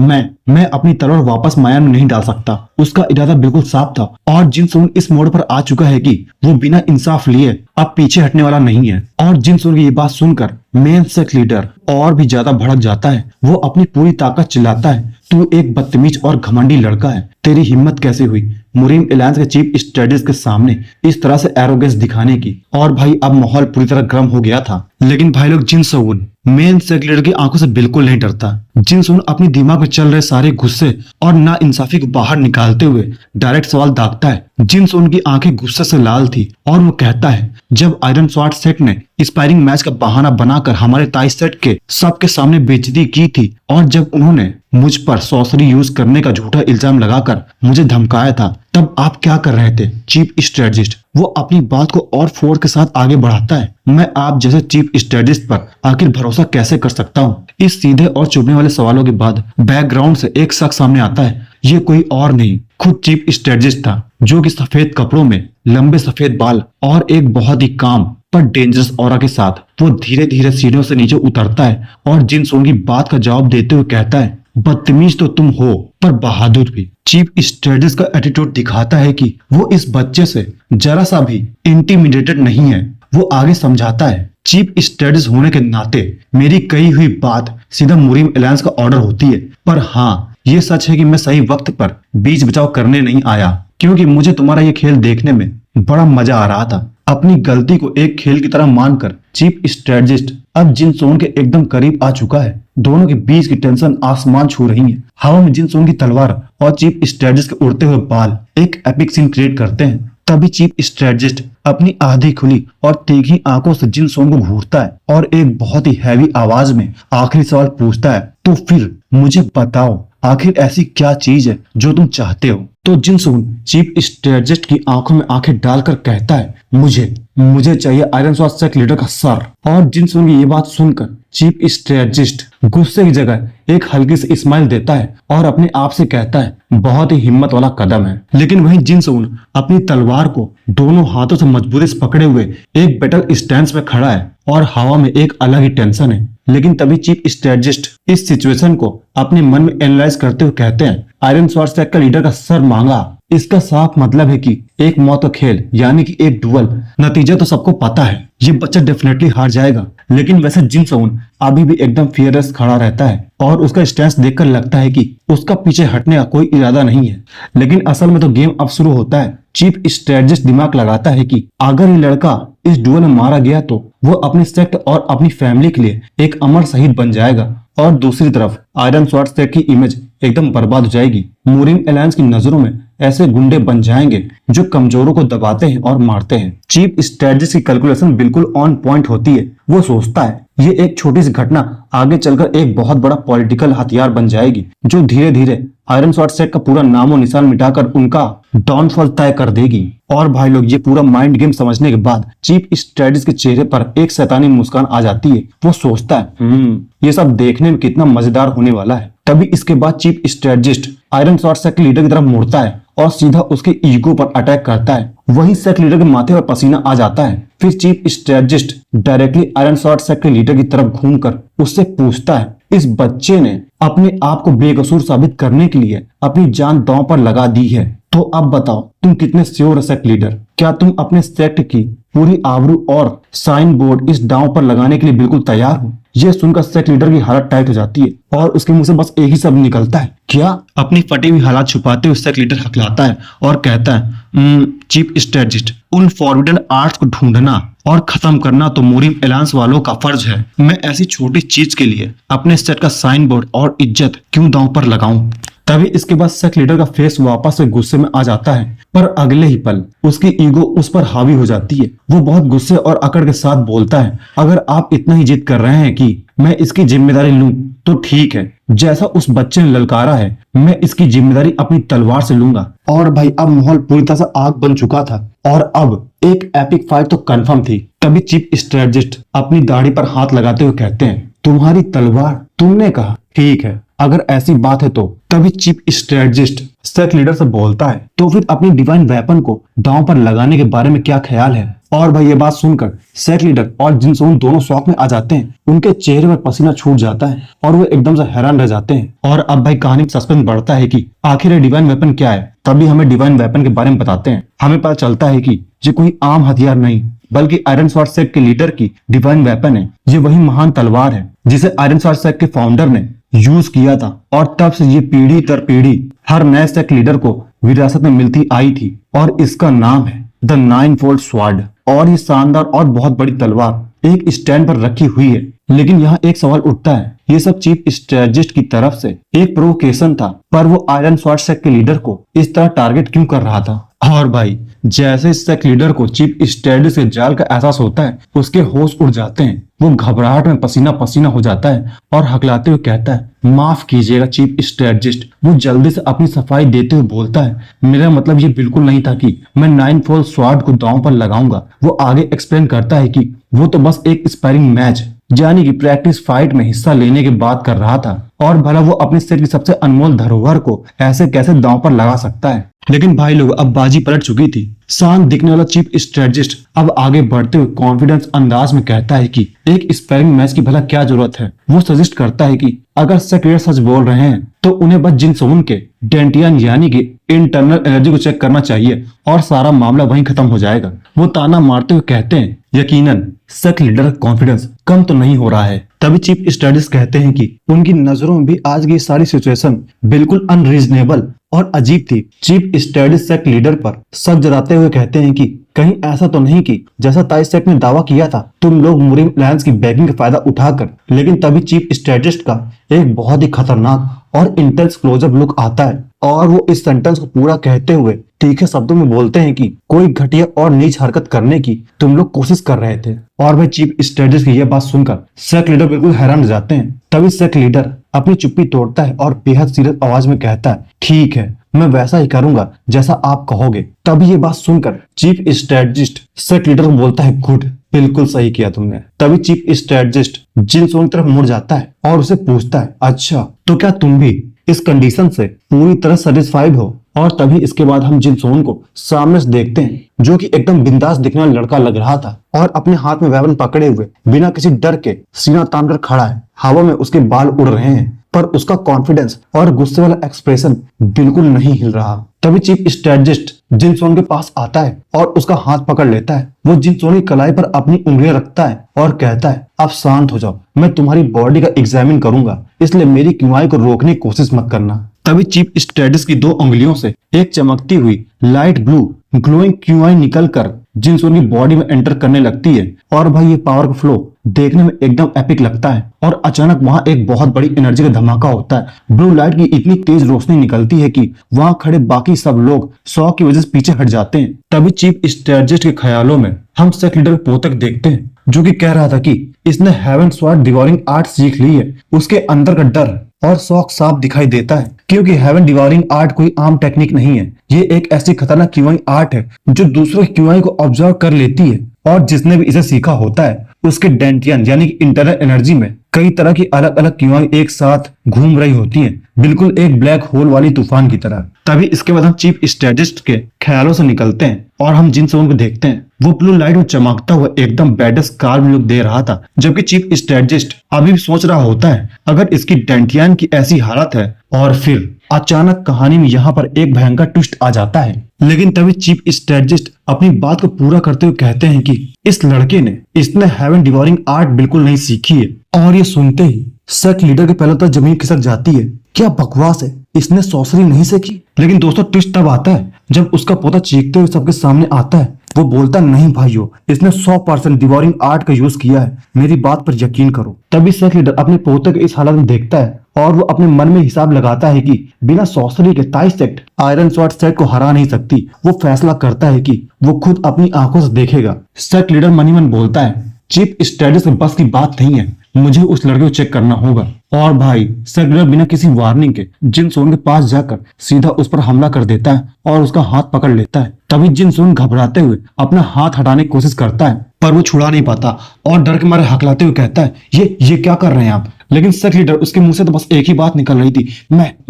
A: मैं अपनी तलवार वापस म्यान में नहीं डाल सकता। उसका इरादा बिल्कुल साफ था और जिन सोन इस मोड़ पर आ चुका है कि वो बिना इंसाफ लिए अब पीछे हटने वाला नहीं है। और जिन सोन की ये बात सुनकर मेन सेक्ट लीडर और भी ज्यादा भड़क जाता है। वो अपनी पूरी ताकत चिल्लाता है तू एक बदतमीज और घमंडी लड़का है, तेरी हिम्मत कैसे हुई मुरीम एलायंस के चीफ स्ट्रेटजिस्ट के सामने इस तरह से एरोगेंस दिखाने की। और भाई, अब माहौल पूरी तरह गर्म हो गया था। लेकिन भाई लोग, जिन सोन मेन सेक्ट लीडर की आंखों से बिल्कुल नहीं डरता। जिन सोन अपनी दिमाग में चल रहे सारे गुस्से और ना इंसाफी को बाहर निकालते हुए डायरेक्ट सवाल दागता है। जिन सोन की आंखें गुस्से से लाल थी और वो कहता है जब आयरन स्वॉर्ड सेट ने स्पायरिंग मैच का बहाना बनाकर हमारे ताई सेट के सबके सामने बेइज्जती की थी और जब उन्होंने
B: मुझ पर सॉर्सरी यूज करने का झूठा इल्जाम लगाकर मुझे धमकाया था, तब आप क्या कर रहे थे चीफ स्ट्रेटजिस्ट? वो अपनी बात को और फोर्स के साथ आगे बढ़ाता है। मैं आप जैसे चीफ स्ट्रेटजिस्ट पर आखिर भरोसा कैसे कर सकता हूँ? इस सीधे और चुभने वाले सवालों के बाद बैकग्राउंड से एक शख्स सामने आता है। ये कोई और नहीं, खुद चीफ स्ट्रेटजिस्ट था, जो कि सफेद कपड़ों में, लंबे सफेद बाल और एक बहुत ही काम पर डेंजरस ऑरा के साथ वो धीरे धीरे सीढ़ियों से नीचे उतरता है और जिन सोंग की बात का जवाब देते हुए कहता है, बदतमीज तो तुम हो पर बहादुर भी। चीफ स्ट्रेटजिस्ट का एटीट्यूड दिखाता है कि वो इस बच्चे से जरा सा भी इंटिमिडेटेड नहीं है। वो आगे समझाता है, चीफ स्ट्रेटजिस्ट होने के नाते मेरी कही हुई बात सीधा मुरीम अलायंस का ऑर्डर होती है, पर हाँ ये सच है कि मैं सही वक्त पर बीच बचाव करने नहीं आया, क्योंकि मुझे तुम्हारा ये खेल देखने में बड़ा मजा आ रहा था। अपनी गलती को एक खेल की तरह मानकर चीफ स्ट्रेटजिस्ट अब जिन सोन के एकदम करीब आ चुका है। दोनों के बीच की टेंशन आसमान छू रही है। हवा में जिन सोन की तलवार और चीफ स्ट्रेटजिस्ट के उड़ते हुए बाल एक एपिक सीन क्रिएट करते हैं। तभी चीफ स्ट्रेटजिस्ट अपनी आधी खुली और तीखी आंखों से जिन सोन को घूरता है और एक बहुत ही हैवी आवाज में आखिरी सवाल पूछता है, तो फिर मुझे बताओ आखिर ऐसी क्या चीज है जो तुम चाहते हो? तो जिनसून चीफ स्ट्रेटजिस्ट की आंखों में आंखें डालकर कहता है, मुझे चाहिए आयरन स्वॉर्ड सेक्ट लीडर का सर। और जिनसून की ये बात सुनकर चीफ स्ट्रेटजिस्ट गुस्से की जगह एक हल्की सी स्माइल देता है और अपने आप से कहता है, बहुत ही हिम्मत वाला कदम है। लेकिन वहीं जिनसून अपनी तलवार को दोनों हाथों से मजबूती से पकड़े हुए एक बैटल स्टैंस में खड़ा है और हवा में एक अलग ही टेंशन है। लेकिन तभी चीफ स्ट्रेटजिस्ट इस सिचुएशन को अपने मन में एनालाइज करते हुए कहते हैं, आयरन स्वॉर्ड सेक्ट का लीडर का सर मांगा, इसका साफ मतलब है कि एक मौत का खेल यानी कि एक डुअल। नतीजा तो सबको पता है, ये बच्चा डेफिनेटली हार जाएगा। लेकिन वैसे जिनसून अभी भी एकदम फियरलेस खड़ा रहता है और उसका स्टैंस देखकर लगता है कि उसका पीछे हटने का कोई इरादा नहीं है। लेकिन असल में तो गेम अब शुरू होता है। चीफ स्ट्रेटजिस्ट दिमाग लगाता है कि अगर ये लड़का इस डुअल में मारा गया तो वो अपनी सेक्ट और अपनी फैमिली के लिए एक अमर शहीद बन जाएगा, और दूसरी तरफ आयरन स्वॉर्ड सेक्ट की इमेज एकदम बर्बाद हो जाएगी। मुरीम अलायंस की नजरों में ऐसे गुंडे बन जाएंगे जो कमजोरों को दबाते हैं और मारते हैं। चीफ स्ट्रेटजिस्ट की कैलकुलेशन बिल्कुल ऑन पॉइंट होती है। वो सोचता है ये एक छोटी सी घटना आगे चलकर एक बहुत बड़ा पॉलिटिकल हथियार बन जाएगी, जो धीरे धीरे आयरन स्वॉर्ड सेक्ट का पूरा नामो निशान मिटाकर उनका डाउनफॉल तय कर देगी। और भाई लोग, ये पूरा माइंड गेम समझने के बाद चीफ स्ट्रेटजिस्ट के चेहरे पर एक शैतानी मुस्कान आ जाती है। वो सोचता है ये सब देखने में कितना मजेदार होने वाला है। तभी इसके बाद chief strategist iron sword sect leader की तरफ मुड़ता है और सीधा उसके ईगो पर अटैक करता है। वहीं सेक्ट लीडर के माथे पर पसीना आ जाता है। फिर chief strategist directly iron sword sect leader की तरफ घूमकर उससे पूछता है, इस बच्चे ने अपने आप को बेकसूर साबित करने के लिए अपनी जान दांव पर लगा दी है, तो अब बताओ तुम कितने श्योर हो सेक्ट लीडर? क्या तुम अपने सेक्ट की पूरी आबरू और साइन बोर्ड इस दांव पर लगाने के लिए बिल्कुल तैयार हो? यह सुनकर सेक्ट लीडर की हालत टाइट हो जाती है और उसके मुंह से बस एक ही शब्द निकलता है, क्या? अपनी फटी हुई हालत छुपाते हुए सेक्ट लीडर हकलाता है और कहता है, चीफ स्ट्रेटजिस्ट, उन फॉरबिडन आर्ट्स को ढूंढना और खत्म करना तो मुरीम अलायंस वालों का फर्ज है। मैं ऐसी छोटी चीज के लिए अपने सेट का साइन बोर्ड और इज्जत क्यों दांव पर लगाऊं? तभी इसके बाद सेक्ट लीडर का फेस वापस से गुस्से में आ जाता है, पर अगले ही पल उसकी ईगो उस पर हावी हो जाती है। वो बहुत गुस्से और अकड़ के साथ बोलता है, अगर आप इतना ही जिद कर रहे हैं कि मैं इसकी जिम्मेदारी लूं तो ठीक है, जैसा उस बच्चे ने ललकारा है मैं इसकी जिम्मेदारी अपनी तलवार से लूंगा। और भाई अब माहौल पूरी तरह से आग बन चुका था और अब एक एपिक फाइट तो कंफर्म थी। तभी चीफ स्ट्रेटजिस्ट अपनी दाढ़ी पर हाथ लगाते हुए कहते हैं, तुम्हारी तलवार? तुमने कहा, ठीक है अगर ऐसी बात है तो। तभी चीफ स्ट्रेटजिस्ट सेक्ट लीडर से बोलता है, तो फिर अपनी डिवाइन वेपन को दांव पर लगाने के बारे में क्या ख्याल है? और भाई ये बात सुनकर सेक्ट लीडर और जिनसून दोनों शॉक में आ जाते हैं। उनके चेहरे पर पसीना छूट जाता है और वो एकदम से हैरान रह जाते हैं। और अब भाई कहानी में सस्पेंस बढ़ता है कि आखिर डिवाइन वेपन क्या है। तभी हमें डिवाइन वेपन के बारे में बताते हैं। हमें पता चलता है कि ये कोई आम हथियार नहीं बल्कि आयरन स्वॉर्ड सेक्ट के लीडर की डिवाइन वेपन है। ये वही महान तलवार है जिसे आयरन स्वॉर्ड सेक्ट के फाउंडर ने यूज किया था, और तब से ये पीढ़ी दर पीढ़ी हर नए सेक्ट लीडर को विरासत में मिलती आई थी। और इसका नाम है द नाइनफोल्ड स्वॉर्ड। और ये शानदार और बहुत बड़ी तलवार एक स्टैंड पर रखी हुई है। लेकिन यहाँ एक सवाल उठता है, ये सब चीफ स्ट्रेटजिस्ट की तरफ से एक प्रोवोकेशन था, पर वो आयरन स्वॉर्ड सेक्ट के लीडर को इस तरह टारगेट क्यों कर रहा था? और भाई जैसे सेक्ट लीडर को चीफ स्ट्रेटजिस्ट के जाल का एहसास होता है उसके होश उड़ जाते हैं। वो घबराहट में पसीना पसीना हो जाता है और हकलाते हुए कहता है, माफ कीजिएगा चीफ स्ट्रेटजिस्ट। वो जल्दी से अपनी सफाई देते हुए बोलता है, मेरा मतलब ये बिल्कुल नहीं था कि मैं 9-4 स्वॉर्ड को दांव पर लगाऊंगा। वो आगे एक्सप्लेन करता है कि वो तो बस एक स्पैरिंग मैच यानी कि प्रैक्टिस फाइट में हिस्सा लेने की बात कर रहा था, और भला वो अपने सेट की सबसे अनमोल धरोहर को ऐसे कैसे दांव पर लगा सकता है। लेकिन भाई लोग, अब बाजी पलट चुकी थी। शांत दिखने वाला चीफ स्ट्रेटजिस्ट अब आगे बढ़ते हुए कॉन्फिडेंस अंदाज में कहता है कि एक स्पैरिंग मैच की भला क्या जरूरत है। वो सजेस्ट करता है कि अगर सेक्रेटरी सच बोल रहे हैं तो उन्हें बस जिनसोन के डेंटियन यानी कि इंटरनल एनर्जी को चेक करना चाहिए और सारा मामला वहीं खत्म हो जाएगा। वो ताना मारते हुए कहते हैं, यकीनन सेक लीडर का कॉन्फिडेंस कम तो नहीं हो रहा है। तभी चीफ स्ट्रेटजिस्ट कहते हैं कि उनकी नजरों में भी आज की सारी सिचुएशन बिल्कुल अनरीजनेबल और अजीब थी। चीफ स्ट्रेटजिस्ट सेक लीडर पर शक जताते हुए कहते हैं कि कहीं ऐसा तो नहीं कि जैसा ताई सेक ने दावा किया था तुम लोग मुरिम अलायंस की बैकिंग का फायदा उठाकर। लेकिन तभी चीफ स्ट्रेटजिस्ट का एक बहुत ही खतरनाक और इंटेंस क्लोजअप लुक आता है और वो इस सेंटेंस को पूरा कहते हुए तीखे शब्दों में बोलते हैं कि कोई घटिया और नीच हरकत करने की तुम लोग कोशिश कर रहे थे। और भाई चीफ स्ट्रेटजिस्ट की यह बात सुनकर सेक लीडर बिल्कुल हैरान हो जाते हैं। तभी सेक लीडर अपनी चुप्पी तोड़ता है और बेहद सीरियस आवाज में कहता है, ठीक है, मैं वैसा ही करूंगा जैसा आप कहोगे। तभी ये बात सुनकर चीफ स्ट्रेटजिस्ट सेक लीडर को बोलता है, गुड, बिल्कुल सही किया तुमने। तभी चीफ स्ट्रेटजिस्ट जिनसोन की तरफ मुड़ जाता है और उसे पूछता है, अच्छा तो क्या तुम भी इस कंडीशन से पूरी तरह सेटिस्फाइड हो? और तभी इसके बाद हम जिनसोन को सामने से देखते हैं जो कि एकदम बिंदास दिखने वाला लड़का लग रहा था और अपने हाथ में वेपन पकड़े हुए बिना किसी डर के सीना तान कर खड़ा है। हवा में उसके बाल उड़ रहे हैं पर उसका कॉन्फिडेंस और गुस्से वाला एक्सप्रेशन बिल्कुल नहीं हिल रहा। तभी चीफ स्ट्रेटजिस्ट जिनसोन के पास आता है और उसका हाथ पकड़ लेता है। वो जिनसोन की कलाई पर अपनी उंगलियां रखता है और कहता है, आप शांत हो जाओ, मैं तुम्हारी बॉडी का एग्जामिन करूंगा, इसलिए मेरी क्यूआई को रोकने की कोशिश मत करना। तभी चीफ स्ट्रेटजिस्ट की 2 उंगलियों से एक चमकती हुई लाइट ब्लू ग्लोइंग क्यूआई निकलकर जिनसोन की बॉडी में एंटर करने लगती है और भाई ये पावर का फ्लो देखने में एकदम एपिक लगता है। और अचानक वहां एक बहुत बड़ी एनर्जी का धमाका होता है। ब्लू लाइट की इतनी तेज रोशनी निकलती है कि वहां खड़े बाकी सब लोग शॉक की वजह से पीछे हट जाते हैं। तभी चीफ स्ट्रेटजिस्ट के ख्यालों में हम सेक लीडर पोतक देखते हैं जो कि कह रहा था कि इसने हेवन स्वॉर्ड डिवॉरिंग आर्ट सीख ली है। उसके अंदर का डर और शौक साफ दिखाई देता है क्योंकि हेवन डिवॉरिंग आर्ट कोई आम टेक्निक नहीं है। ये एक ऐसी खतरनाक क्यूआई आर्ट है जो दूसरों की क्यूआई को ऑब्जर्व कर लेती है और जिसने भी इसे सीखा होता है उसके डेंटियन यानी कि इंटरनल एनर्जी में कई तरह की अलग अलग क्यूआई एक साथ घूम रही होती हैं, बिल्कुल एक ब्लैक होल वाली तूफान की तरह। तभी इसके बाद हम चीफ स्ट्रेटजिस्ट के ख्यालों से निकलते हैं और हम जिनसोन को देखते हैं। वो ब्लू लाइट में चमकता हुआ एकदम बैडस कार लुक दे रहा था, जबकि चीफ स्ट्रेटजिस्ट अभी भी सोच रहा होता है अगर इसकी डेंटियन की ऐसी हालत है। और फिर अचानक कहानी में यहाँ पर एक भयंकर ट्विस्ट आ जाता है। लेकिन तभी चीफ स्ट्रेटजिस्ट अपनी बात को पूरा करते हुए कहते हैं कि इस लड़के ने इसने हेवन डिवॉरिंग आर्ट बिल्कुल नहीं सीखी है। और ये सुनते ही सेक लीडर के पहले तो जमीन खिसक जाती है। क्या बकवास है, इसने सॉर्सरी नहीं सीखी। लेकिन दोस्तों ट्विस्ट तब आता है जब उसका पोता चीखते हुए सबके सामने आता है। वो बोलता नहीं भाइयों, इसने 100% डिवॉरिंग आर्ट का यूज किया है, मेरी बात पर यकीन करो। तभी सेक लीडर अपने पोते को इस हालत में देखता है और वो अपने मन में हिसाब लगाता है कि बिना सॉर्सरी के ताई सेक्ट आयरन स्वॉर्ड सेट को हरा नहीं सकती। वो फैसला करता है कि वो खुद अपनी आंखों से देखेगा। सेक लीडर मनी मन बोलता है, चीफ स्ट्रेटजिस्ट में बस की बात नहीं है, मुझे उस लड़के को चेक करना होगा। और भाई सेक लीडर बिना किसी वार्निंग के जिनसोन के पास जाकर सीधा उस पर हमला कर देता है और उसका हाथ पकड़ लेता है। तभी जिनसोन घबराते हुए अपना हाथ हटाने की कोशिश करता है पर वो छुड़ा नहीं पाता और डर के मारे हकलाते हुए कहता है, ये क्या कर रहे हैं आप? लेकिन सेक लीडर उसके मुंह से तो बस एक ही बात निकल रही थी,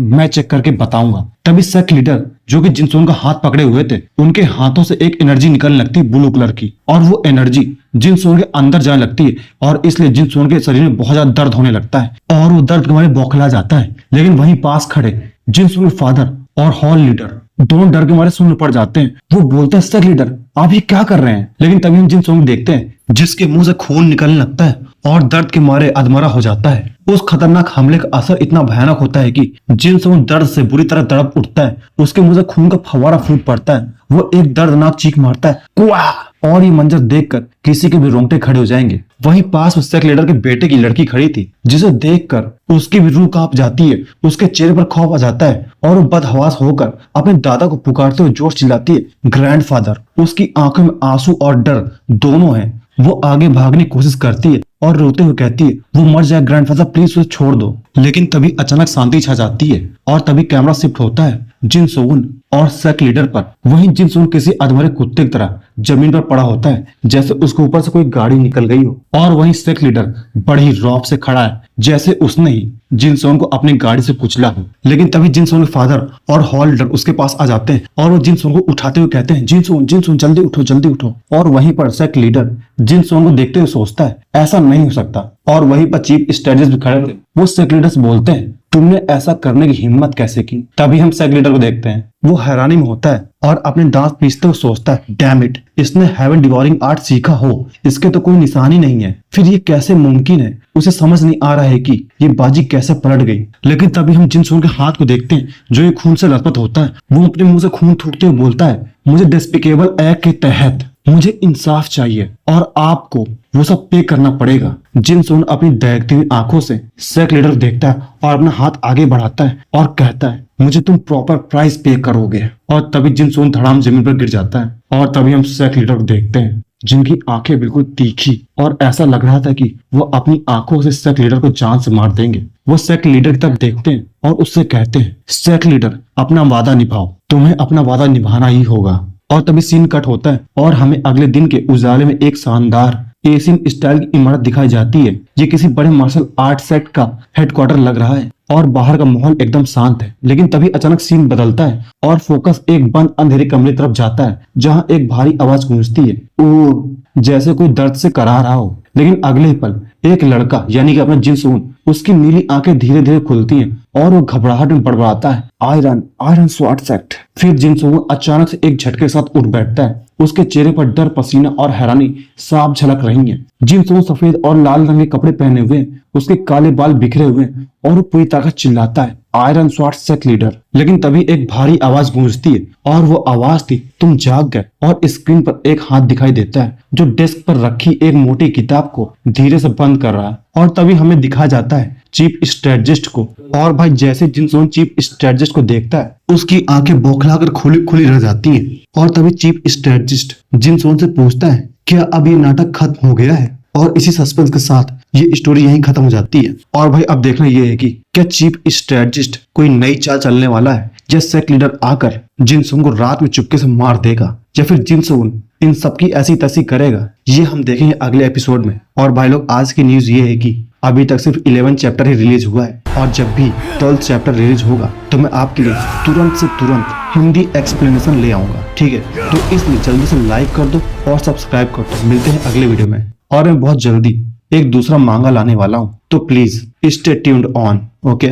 B: मैं चेक करके बताऊंगा। तभी सेक लीडर जो कि जिनसोन का हाथ पकड़े हुए थे उनके हाथों से एक एनर्जी निकलने लगती है ब्लू कलर की, और वो एनर्जी जिनसोन के अंदर जाने लगती है और इसलिए जिनसोन के शरीर में बहुत ज्यादा दर्द होने लगता है और वो दर्द के मारे बौखला जाता है। लेकिन वहीं पास खड़े जिनसोन के फादर और हॉल लीडर दोनों डर के मारे शून्य पड़ जाते हैं। वो बोलते हैं, सेक लीडर आप ये क्या कर रहे हैं? लेकिन तभी हम जिनसोन को देखते हैं जिसके मुंह से खून निकलने लगता है और दर्द के मारे अधमरा हो जाता है। उस खतरनाक हमले का असर इतना भयानक होता है कि जिनसोन दर्द से बुरी तरह तड़प उठता है। उसके मुंह से खून का फव्वारा फूट पड़ता है। वो एक दर्दनाक चीख मारता है, कुआ! और ये मंजर देखकर किसी के भी रोंगटे खड़े हो जाएंगे। वहीं पास में सेक लीडर के बेटे की लड़की खड़ी थी जिसे देखकर उसकी भी रूह कांप जाती है। उसके चेहरे पर खौफ आ जाता है और वो बदहवास होकर अपने दादा को पुकारते हुए जोर चिल्लाती है, ग्रैंडफादर। उसकी आंखों में आंसू और डर दोनों है। वो आगे भागने की कोशिश करती है और रोते हुए कहती है वो मर जाए ग्रैंडफादर, प्लीज उसे छोड़ दो। लेकिन तभी अचानक शांति छा जाती है और तभी कैमरा शिफ्ट होता है जिन सोन और सेक लीडर पर। वहीं जिन सोन किसी अधमरे कुत्ते की तरह जमीन पर पड़ा होता है, जैसे उसके ऊपर से कोई गाड़ी निकल गई हो। और वहीं सेक लीडर बड़ी रौब से खड़ा है, जैसे उसने ही जिनसोन को अपनी गाड़ी से कुचला हो। लेकिन तभी जिनसोन के फादर और हॉल लीडर उसके पास आ जाते हैं और वो जिनसोन को उठाते हुए कहते हैं जिनसोन जिनसोन जल्दी उठो जल्दी उठो। और वहीं पर सेक लीडर जिनसोन को देखते हुए सोचता है ऐसा नहीं हो सकता। और वहीं पर चीफ स्ट्रेटेजिस्ट भी खड़े थे। वो सेक लीडर से बोलते हैं तुमने ऐसा करने की हिम्मत कैसे की। तभी हम सेक लीडर को देखते हैं, वो हैरानी में होता है और अपने दांत पीसते हुए सोचता है डैम इट, इसने हेवन डिवोरिंग आर्ट सीखा हो, इसके तो कोई निशान ही नहीं है। फिर ये कैसे मुमकिन है? उसे समझ नहीं आ रहा है कि ये बाजी कैसे पलट गई। लेकिन तभी हम जिनसोन के हाथ को देखते हैं जो एक खून से लथपथ होता है। वो अपने मुंह से खून थूकते हुए बोलता है मुझे डेस्पिकेबल एक्ट के तहत मुझे इंसाफ चाहिए और आपको वो सब पे करना पड़ेगा। जिनसोन अपनी दहकती हुई आंखों से सेक लीडर देखता है और अपना हाथ आगे बढ़ाता है और कहता है मुझे तुम प्रॉपर प्राइस पे करोगे। और तभी जिनसोन धड़ाम जमीन पर गिर जाता है और तभी हम सेक लीडर को देखते हैं जिनकी आंखें बिल्कुल तीखी और ऐसा लग रहा था कि वो अपनी आंखों से सेक लीडर को जान से मार देंगे। वो सेक लीडर की तरफ देखते हैं और उससे कहते हैं सेक लीडर अपना वादा निभाओ, तुम्हें अपना वादा निभाना ही होगा। और तभी सीन कट होता है और हमें अगले दिन के उजाले में एक शानदार एशियन स्टाइल की इमारत दिखाई जाती है। ये किसी बड़े मार्शल आर्ट सेट का हेडक्वार्टर लग रहा है और बाहर का माहौल एकदम शांत है। लेकिन तभी अचानक सीन बदलता है और फोकस एक बंद अंधेरे कमरे तरफ जाता है जहां एक भारी आवाज गूंजती है, ओ, जैसे कोई दर्द से करा रहा हो। लेकिन अगले ही पल एक लड़का यानी कि अपना जिनसोन, उसकी नीली आंखें धीरे धीरे खुलती हैं और वो घबराहट में बड़बड़ाता है आयरन आयरन स्वॉर्ड सेट। फिर जिनसोन अचानक से एक झटके के साथ उठ बैठता है। उसके चेहरे पर डर, पसीना और हैरानी साफ झलक रही है। जिनसोन सफेद और लाल रंग के कपड़े पहने हुए, उसके काले बाल बिखरे हुए और वो पूरी ताकत चिल्लाता है आयरन स्वॉर्ड सेट लीडर। लेकिन तभी एक भारी आवाज गूंजती है और वो आवाज थी तुम जाग गए। और स्क्रीन पर एक हाथ दिखाई देता है जो डेस्क पर रखी एक मोटी किताब को धीरे से बंद कर रहा है। और तभी हमें दिखाया जाता है चीफ स्ट्रेटजिस्ट को। और भाई जैसे जिनसोन चीफ स्ट्रेटजिस्ट को देखता है उसकी आंखें बौखलाकर खुली खुली रह जाती हैं। और तभी चीफ स्ट्रेटजिस्ट जिनसोन से पूछता है क्या अब ये नाटक खत्म हो गया है? और इसी सस्पेंस के साथ ये स्टोरी यहीं खत्म हो जाती है। और भाई अब देखना ये है कि क्या चीफ स्ट्रेटजिस्ट कोई नई चाल चलने वाला है या सेक लीडर आकर जिनसोन को रात में चुपके से मार देगा या फिर जिनसोन इन सबकी ऐसी तैसी करेगा, ये हम देखेंगे अगले एपिसोड में। और भाई लोग आज की न्यूज ये है कि अभी तक सिर्फ 11 चैप्टर ही रिलीज हुआ है और जब भी 12th चैप्टर रिलीज होगा तो मैं आपके लिए तुरंत से तुरंत हिंदी एक्सप्लेनेशन ले आऊंगा, ठीक है? तो इसलिए जल्दी से लाइक कर दो और सब्सक्राइब कर दो। मिलते हैं अगले वीडियो में और मैं बहुत जल्दी एक दूसरा मांगा लाने वाला हूँ, तो please stay tuned on, okay.